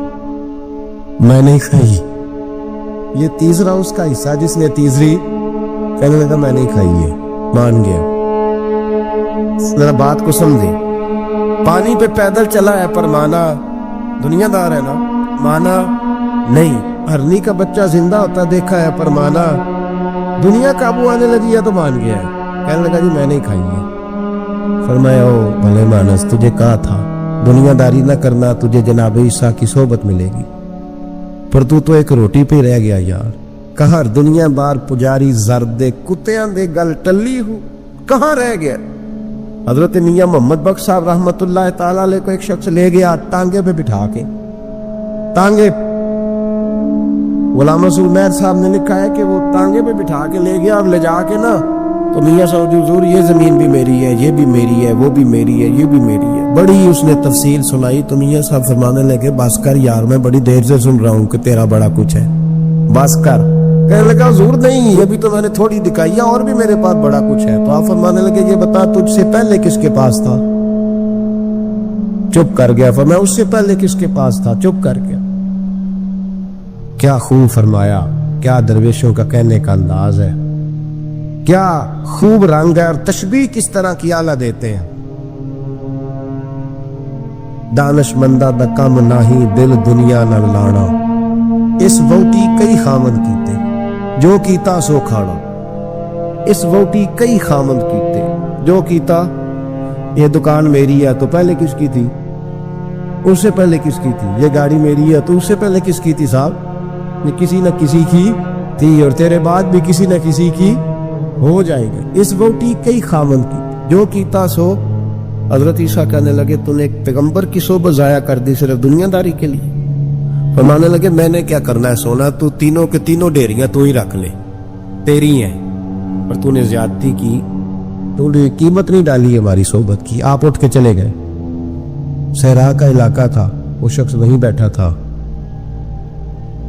میں نہیں کھائی. یہ تیسرا اس کا حصہ جس نے تیسری, کہنے لگا میں نہیں کھائی ہے, مان گیا. ذرا بات کو سمجھے. پانی پہ پیدل چلا ہے پر مانا دنیا دار ہے نا, مانا نہیں. ہرنی کا بچہ زندہ ہوتا دیکھا ہے پر مانا دنیا قابو آنے لگی ہے تو مان گیا ہے. کہنے لگا جی میں نہیں کھائی ہے. فرمایا او بھلے مانس, تجھے کہا تھا دنیا داری نہ کرنا, تجھے جناب عیسیٰ کی صحبت ملے گی, پر تو ایک روٹی پہ رہ گیا یار. کہاں دنیا بار پجاری زرد کتیاں دے گل ٹلی ہو, کہاں رہ گیا. حضرت میاں محمد بخش صاحب رحمت اللہ تعالی علیہ کو ایک شخص لے گیا ٹانگے پہ بٹھا کے. ٹانگے, غلام رسول مہر صاحب نے لکھا ہے کہ وہ ٹانگے پہ بٹھا کے لے گیا, اور لے جا کے نا تو میاں صاحب حضور یہ زمین بھی میری ہے, یہ بھی میری ہے, وہ بھی میری ہے, یہ بھی میری ہے. بڑی اس نے تفصیل سنائی. تو میاں صاحب فرمانے لگے بس کر یار, میں بڑی دیر سے سن رہا ہوں کہ تیرا بڑا کچھ ہے, بس کر. کہنے لگا حضور نہیں, ابھی تو میں نے تھوڑی دکھائی ہے, اور بھی میرے پاس بڑا کچھ ہے. تو آپ فرمانے لگے یہ بتا تجھ سے پہلے کس کے پاس تھا. چپ کر گیا. فرمایا اس سے پہلے کس کے پاس تھا. چپ کر گیا. کیا خوب فرمایا, کیا درویشوں کا کہنے کا انداز ہے, کیا خوب رنگ ہے, اور تشبیہ کس طرح کی اعلیٰ دیتے ہیں. دانش مندہ دا کم ناہی, دل دنیا نہ لانا, اس ووٹی کئی خامد کیتے, جو کیتا سو کھانا. اس ووٹی کئی خامد کیتے, جو کیتا. یہ دکان میری ہے تو پہلے کس کی تھی, اس سے پہلے کس کی تھی. یہ گاڑی میری ہے تو اس سے پہلے کس کی تھی صاحب, یہ کسی نہ کسی کی تھی, اور تیرے بعد بھی کسی نہ کسی کی ہو جائے گی. اس ووٹی کئی خامد کی, جو کیتا سو. حضرت عیسیٰ کہنے لگے تو نے ایک پیغمبر کی صحبت ضائع کر دی صرف دنیا داری کے لیے. فرمانے لگے میں نے کیا کرنا ہے سونا, تو تینوں کے تینوں ڈیریاں تو ہی رکھ لے, تیری ہیں, اور تو نے زیادتی کی, تو نے قیمت نہیں ڈالی ہماری صحبت کی. آپ اٹھ کے چلے گئے. صحرا کا علاقہ تھا, وہ شخص وہیں بیٹھا تھا.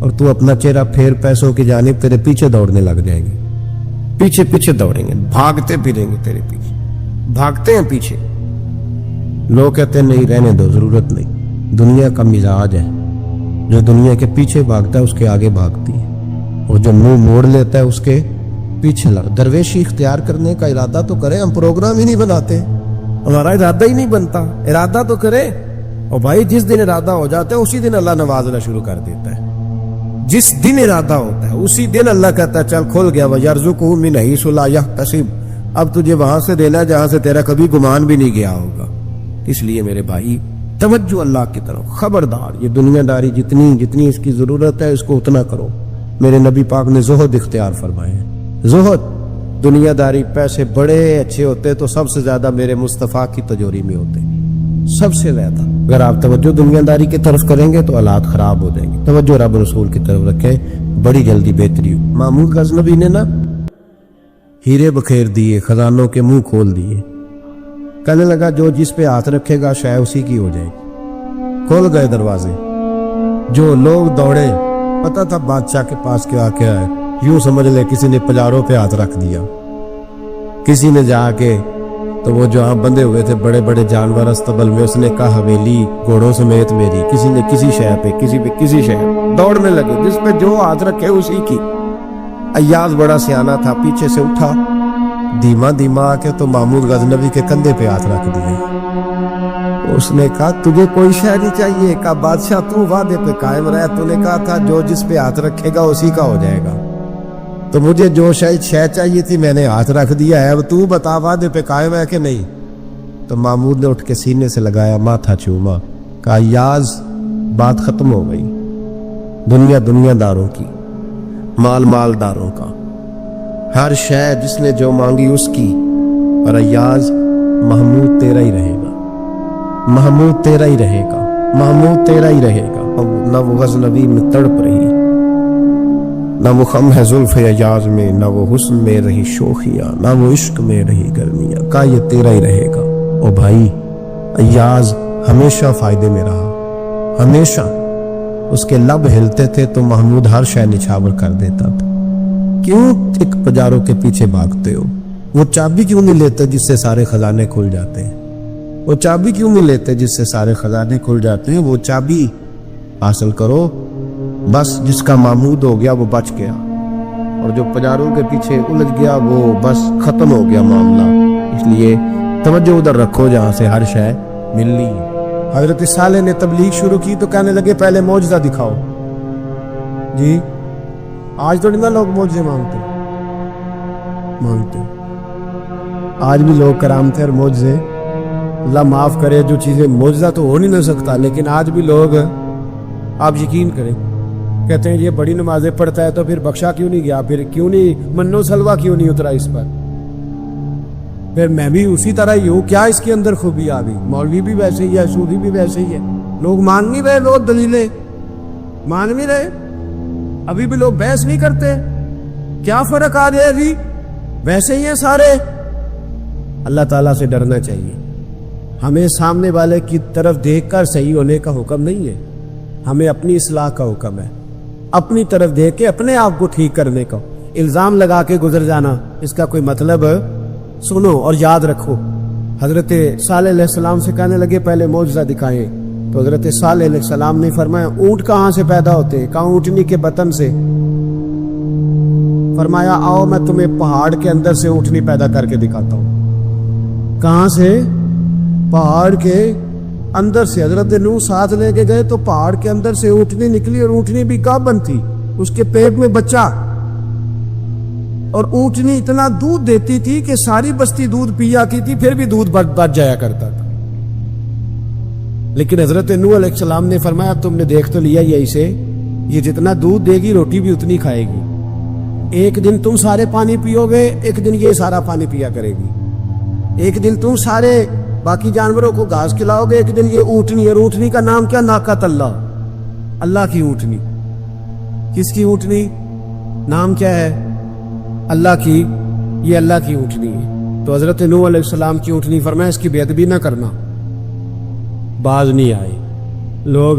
اور تو اپنا چہرہ پھیر پیسوں کی جانب تیرے پیچھے دوڑنے لگ جائیں گے، پیچھے پیچھے دوڑیں گے، بھاگتے پھریں گے تیرے پیچھے، بھاگتے ہیں پیچھے۔ لوگ کہتے ہیں نہیں رہنے دو، ضرورت نہیں۔ دنیا کا مزاج ہے، جو دنیا کے پیچھے بھاگتا ہے اس کے آگے بھاگتی ہے، اور جو منہ موڑ لیتا ہے اس کے پیچھے لگ۔ درویشی اختیار کرنے کا ارادہ تو کرے، ہم پروگرام ہی نہیں بناتے، ہمارا ارادہ ہی نہیں بنتا۔ ارادہ تو کرے، اور بھائی جس دن ارادہ ہو جاتا ہے اسی دن اللہ نوازنا شروع کر دیتا ہے۔ جس دن ارادہ ہوتا ہے اسی دن اللہ کہتا ہے چل کھل گیا، وَيَرْزُقُهُ مِنْ حَيْثُ لَا يَحْتَسِبُ، اب تجھے وہاں سے دینا جہاں سے تیرا کبھی گمان بھی نہیں گیا ہوگا۔ اس لیے میرے بھائی توجہ اللہ کی طرف، خبردار یہ دنیا داری جتنی اس کی ضرورت ہے اس کو اتنا کرو۔ میرے نبی پاک نے زہد اختیار فرمائے ہیں۔ زہد، دنیا داری، پیسے بڑے اچھے ہوتے تو سب سے زیادہ میرے مصطفیٰ کی تجوری میں ہوتے، سب سے زیادہ۔ اگر آپ توجہ دنیا داری کی طرف کریں گے تو حالات خراب ہو جائیں گے۔ توجہ رب رسول کی طرف رکھیں، بڑی جلدی بہتری ہو۔ محمود غزنوی نے نا ہیرے بکھیر دیے، خزانوں کے منہ کھول دیے، کہنے لگا جو جس پہ ہاتھ رکھے گا شاید اسی کی ہو جائے گی۔ کھول گئے دروازے، جو لوگ دوڑے، پتہ تھا بادشاہ کے پاس کیا ہے، یوں سمجھ لے کسی نے پجاروں پہ ہاتھ رکھ دیا، کسی نے جا کے تو وہ جو بندے ہوئے تھے بڑے بڑے جانور استبل میں، اس نے کہا حویلی گھوڑوں سمیت میری، کسی نے کسی شے پہ، کسی پہ کسی شے، دوڑنے لگے، جس پہ جو ہاتھ رکھے اسی کی۔ ایاز بڑا سیانہ تھا، پیچھے سے اٹھا دھیما دھیما آ کے تو محمود غزنوی کے کندھے پہ ہاتھ رکھ دیے۔ اس نے کہا تجھے کوئی شے نہیں چاہیے؟ کہا بادشاہ تو وعدے پہ قائم رہے، تو نے کہا تھا جو جس پہ ہاتھ رکھے گا اسی کا ہو جائے گا، تو مجھے جو شے چاہیے تھی میں نے ہاتھ رکھ دیا ہے، اب تو بتا وعدے پہ قائم ہے کہ نہیں؟ تو محمود نے اٹھ کے سینے سے لگایا، ماتھا چوما، کہا یاز بات ختم ہو گئی، دنیا داروں کی، مالداروں کا، ہر شے جس نے جو مانگی اس کی، اور ایاز محمود تیرا ہی رہے گا، محمود تیرا ہی رہے گا، محمود تیرا ہی رہے گا۔ نہ وہ غزنوی میں تڑپ رہی، نہ وہ خم ہے زلف ایاز میں، نہ وہ حسن میں رہی شوخیاں، نہ وہ عشق میں رہی گرمیاں، کہا یہ تیرا ہی رہے گا۔ او بھائی ایاز ہمیشہ فائدے میں رہا، ہمیشہ اس کے لب ہلتے تھے تو محمود ہر شے نچھاور کر دیتا تھا۔ کیوں ایک پجاروں کے پیچھے بھاگتے ہو؟ وہ چابی کیوں نہیں لیتے جس سے سارے خزانے کھل جاتے ہیں؟ وہ چابی کیوں نہیں لیتے جس سے سارے خزانے کھل جاتے ہیں؟ وہ چابی حاصل کرو، بس جس کا محمود ہو گیا وہ بچ گیا، اور جو پجاروں کے پیچھے الجھ گیا وہ بس ختم ہو گیا معاملہ۔ اس لیے توجہ ادھر رکھو جہاں سے ہر شے ملنی ہے۔ حضرت صالح نے تبلیغ شروع کی تو کہنے لگے پہلے معجزہ دکھاؤ۔ جی آج تو نہیں لوگ معجزے مانگتے، آج بھی لوگ کرامتیں اور معجزے، اللہ معاف کرے جو چیزیں، معجزہ تو ہو نہیں نہ سکتا لیکن آج بھی لوگ، آپ یقین کریں، کہتے ہیں یہ بڑی نمازیں پڑھتا ہے تو پھر بخشا کیوں نہیں گیا، پھر کیوں نہیں منو سلوا کیوں نہیں اترا اس پر، پھر میں بھی اسی طرح ہی ہوں، کیا اس کے اندر خوبی آ گئی؟ مولوی بھی ویسے ہی ہے، سودی بھی ویسے ہی ہے، لوگ مان نہیں رہے، لوگ دلیلیں مان نہیں رہے، ابھی بھی لوگ بحث نہیں کرتے، کیا فرق آ رہا ہے؟ ابھی ویسے ہی ہیں سارے۔ اللہ تعالیٰ سے ڈرنا چاہیے، ہمیں سامنے والے کی طرف دیکھ کر صحیح ہونے کا حکم نہیں ہے، ہمیں اپنی اصلاح کا حکم ہے، اپنی طرف دیکھ کے اپنے آپ کو ٹھیک کرنے کا۔ الزام لگا کے گزر جانا اس کا کوئی مطلب؟ سنو اور یاد رکھو، حضرت صالح علیہ السلام سے کہنے لگے پہلے معجزہ دکھائیں، تو حضرت صالح علیہ السلام نے فرمایا اونٹ کہاں سے پیدا ہوتے؟ کہا اونٹنی کے بطن سے۔ فرمایا آؤ میں تمہیں پہاڑ کے اندر سے اونٹنی پیدا کر کے دکھاتا ہوں۔ کہاں سے؟ پہاڑ کے اندر سے۔ حضرت نوح ساتھ لے کے گئے تو پہاڑ کے اندر سے اونٹنی نکلی، اور اونٹنی بھی گابن تھی، اس کے پیٹ میں بچہ، اور اونٹنی اتنا دودھ دیتی تھی کہ ساری بستی دودھ پی جاتی تھی، پھر بھی دودھ بچ جایا کرتا تھا۔ لیکن حضرت نوح علیہ السلام نے فرمایا تم نے دیکھ تو لیا یہی سے، یہ جتنا دودھ دے گی روٹی بھی اتنی کھائے گی، ایک دن تم سارے پانی پیو گے، ایک دن یہ سارا پانی پیا کرے گی، ایک دن تم سارے باقی جانوروں کو گھاس کھلاؤ گے، ایک دن یہ اونٹنی، اور اونٹنی کا نام کیا؟ ناقۃ اللہ، اللہ کی اونٹنی۔ کس کی اونٹنی؟ نام کیا ہے؟ اللہ کی، یہ اللہ کی اونٹنی ہے۔ تو حضرت نوح علیہ السلام کی اونٹنی، فرمایا اس کی بے ادبی نہ کرنا۔ باز نہیں آئے، لوگ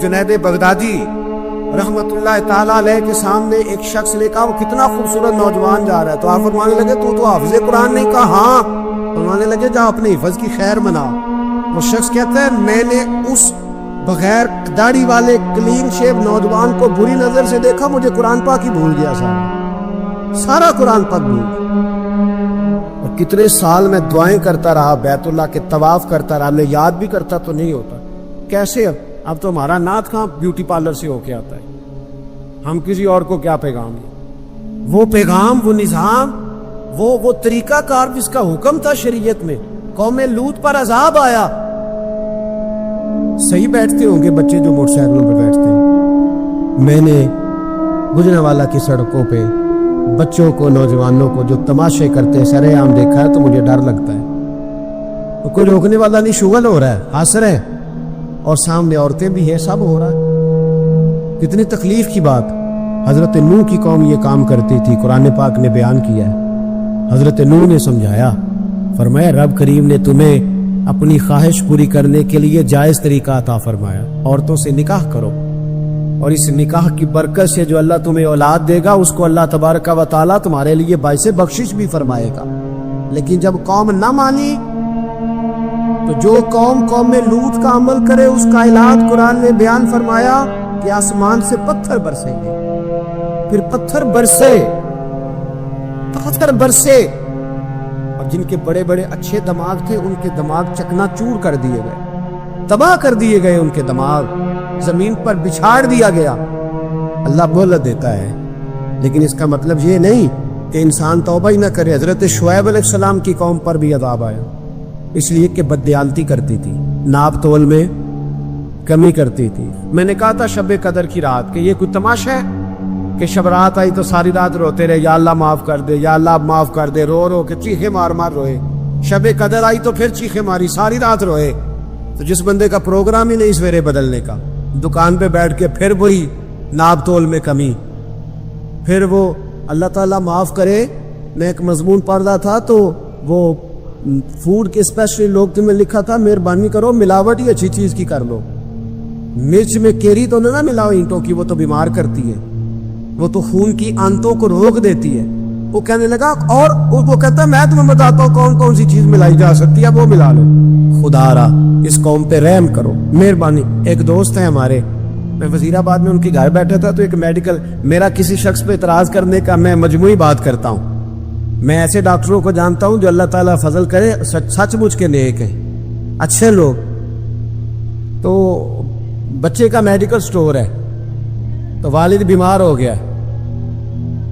جنید بغدادی رحمت اللہ تعالیٰ علیہ کے سامنے ایک شخص نے کہا وہ کتنا خوبصورت نوجوان جا رہا ہے، تو آپ فرمانے لگے تو حافظ قرآن نہیں؟ کہا ہاں۔ فرمانے لگے جا اپنے حفظ کی خیر منا۔ وہ شخص کہتا ہے میں نے اس بغیر داڑھی والے کلین شیو نوجوان کو بری نظر سے دیکھا، مجھے قرآن پاک ہی بھول گیا، سارا قرآن پاک بھول گیا۔ اور کتنے سال میں دعائیں کرتا رہا، بیت اللہ کے طواف کرتا رہا، میں یاد بھی کرتا تو نہیں ہوتا۔ کیسے اب تو ہمارا نعت کہاں بیوٹی پارلر سے ہو کے آتا ہے، ہم کسی اور کو کیا پیغام دیں؟ وہ پیغام، وہ نظام، وہ طریقہ کار جس کا حکم تھا شریعت میں، قوم لوط پر عذاب آیا۔ صحیح بیٹھتے ہوں گے بچے جو موٹر سائیکلوں پہ بیٹھتے ہیں، میں نے گجرانوالہ کی سڑکوں پہ بچوں کو، نوجوانوں کو جو تماشے کرتے سرے عام دیکھا ہے تو مجھے ڈر لگتا ہے۔ تو کوئی روکنے والا نہیں، شغل ہو رہا ہے، ہنس رہے ہیں، اور سامنے عورتیں بھی ہیں، سب ہو رہا ہے۔ کتنی تکلیف کی بات۔ حضرت نوح کی قوم یہ کام کرتی تھی، قرآن پاک نے بیان کیا ہے۔ حضرت نوح نے سمجھایا، فرمایا رب کریم نے تمہیں اپنی خواہش پوری کرنے کے لیے جائز طریقہ عطا فرمایا، عورتوں سے نکاح کرو، اور اس نکاح کی برکت سے جو اللہ تمہیں اولاد دے گا اس کو اللہ تبارک و تعالیٰ تمہارے لیے باعث بخشش بھی فرمائے گا۔ لیکن جب قوم نہ مانی تو جو قوم لوط کا عمل کرے اس کا علاج قرآن نے بیان فرمایا کہ آسمان سے پتھر برسیں گے، پھر پتھر برسے، اور جن کے بڑے بڑے اچھے دماغ تھے ان کے دماغ چکنا چور کر دیے گئے، تباہ کر دیے گئے، ان کے دماغ زمین پر بچھاڑ دیا گیا۔ اللہ مہلت دیتا ہے، لیکن اس کا مطلب یہ نہیں کہ انسان توبہ ہی نہ کرے۔ حضرت شعیب علیہ السلام کی قوم پر بھی عذاب آیا، اس لیے کہ بددیانتی کرتی تھی، ناپ تول میں کمی کرتی تھی۔ میں نے کہا تھا شب قدر کی رات کہ یہ کوئی تماشا ہے کہ شب رات آئی تو ساری رات روتے رہے، یا اللہ معاف کر دے، یا اللہ معاف کر دے، رو رو کے چیخے مار مار روئے۔ شب قدر آئی تو پھر چیخے ماری، ساری رات روئے۔ تو جس بندے کا پروگرام ہی نہیں سویرے بدلنے کا، دکان پہ بیٹھ کے پھر وہی ناپ تول میں کمی، پھر وہ اللہ تعالیٰ معاف کرے۔ میں ایک مضمون پڑھ رہا تھا تو وہ فوڈ کے اسپیشلی لوگ میں لکھا تھا مہربانی کرو ملاوٹ ہی اچھی چیز کی کر لو، مرچ میں کیری تو نہ ملاؤ اینٹوں کی، وہ تو بیمار کرتی ہے، وہ تو خون کی آنتوں کو روک دیتی ہے۔ وہ کہنے لگا، اور وہ کہتا ہے میں تمہیں بتاتا ہوں کون کون سی چیز ملائی جا سکتی ہے، وہ ملا لو۔ خدا را اس قوم پہ رحم کرو، مہربانی۔ ایک دوست ہے ہمارے، میں وزیر آباد میں ان کے گھر بیٹھا تھا تو ایک میڈیکل، میرا کسی شخص پہ اعتراض کرنے کا میں مجموعی بات کرتا ہوں۔ میں ایسے ڈاکٹروں کو جانتا ہوں جو اللہ تعالیٰ فضل کرے سچ مچ کے نیک ہیں، اچھے لوگ۔ تو بچے کا میڈیکل سٹور ہے، تو والد بیمار ہو گیا،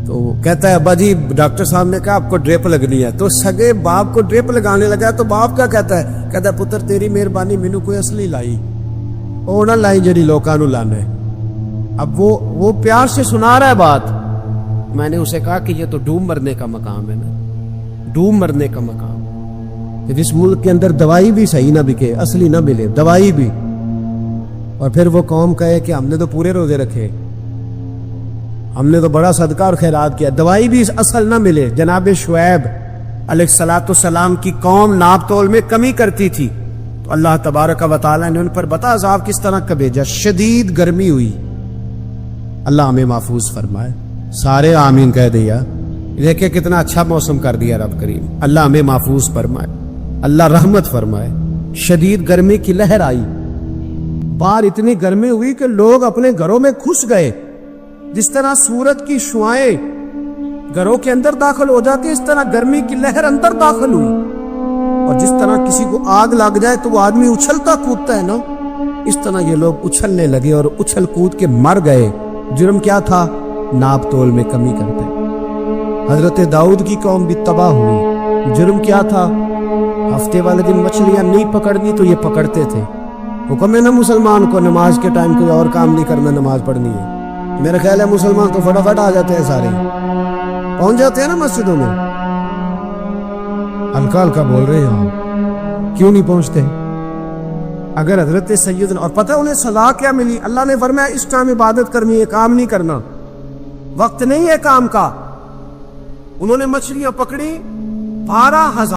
تو کہتا ہے ابا جی ڈاکٹر صاحب نے کہا آپ کو ڈرپ لگنی ہے، تو سگے باپ کو ڈرپ لگانے لگا۔ تو باپ کیا کہتا ہے پتر تیری مہربانی، مینو کوئی اصلی لائی، وہ نہ لائی جڑی لوکاں نو لانا ہے۔ اب وہ پیار سے سنا رہا ہے بات۔ میں نے اسے کہا کہ یہ تو ڈوب مرنے کا مقام ہے نا، ڈوب مرنے کا مقام، کہ جس ملک کے اندر دوائی بھی صحیح نہ بکے، اصلی نہ ملے دوائی بھی، اور پھر وہ قوم کہے کہ ہم نے تو پورے روزے رکھے، ہم نے تو بڑا صدقہ اور خیرات کیا، دوائی بھی اصل نہ ملے۔ جناب شعیب علیہ السلام کی قوم ناپ تول میں کمی کرتی تھی، تو اللہ تبارک و تعالیٰ نے ان پر بتا عذاب کس طرح کا بھیجا، شدید گرمی ہوئی۔ اللہ ہمیں محفوظ فرمائے، سارے آمین کہہ دیا۔ دیکھیں کتنا اچھا موسم کر دیا رب کریم، اللہ ہمیں محفوظ فرمائے، اللہ رحمت فرمائے۔ شدید گرمی کی لہر آئی، باہر اتنی گرمی ہوئی کہ لوگ اپنے گھروں میں گھس گئے۔ جس طرح سورج کی شعائیں گھروں کے اندر داخل ہو جاتی، اس طرح گرمی کی لہر اندر داخل ہوئی، اور جس طرح کسی کو آگ لگ جائے تو وہ آدمی اچھلتا کودتا ہے نا، اس طرح یہ لوگ اچھلنے لگے اور اچھل کود کے مر گئے۔ جرم کیا تھا؟ ناپ تول میں کمی کرتے۔ حضرت داؤد کی قوم بھی تباہ ہوئی، جرم کیا تھا؟ ہفتے والے دن مچھلیاں نہیں پکڑنی تو یہ پکڑتے تھے۔ حکم ہے نا مسلمان کو نماز کے ٹائم کوئی اور کام نہیں کرنا، نماز پڑھنی ہے۔ میرا خیال ہے مسلمان تو فٹافٹ آ جاتے ہیں، سارے پہنچ جاتے ہیں نا مسجدوں میں۔ ہلکا ہلکا بول رہے ہیں، کیوں نہیں پہنچتے؟ اگر حضرت سیدنا، اور پتہ انہیں سزا کیا ملی؟ اللہ نے فرمایا اس ٹائم عبادت کرنی ہے، کام نہیں کرنا، وقت نہیں ہے کام کا۔ انہوں نے مچھلیاں پکڑی، 12,000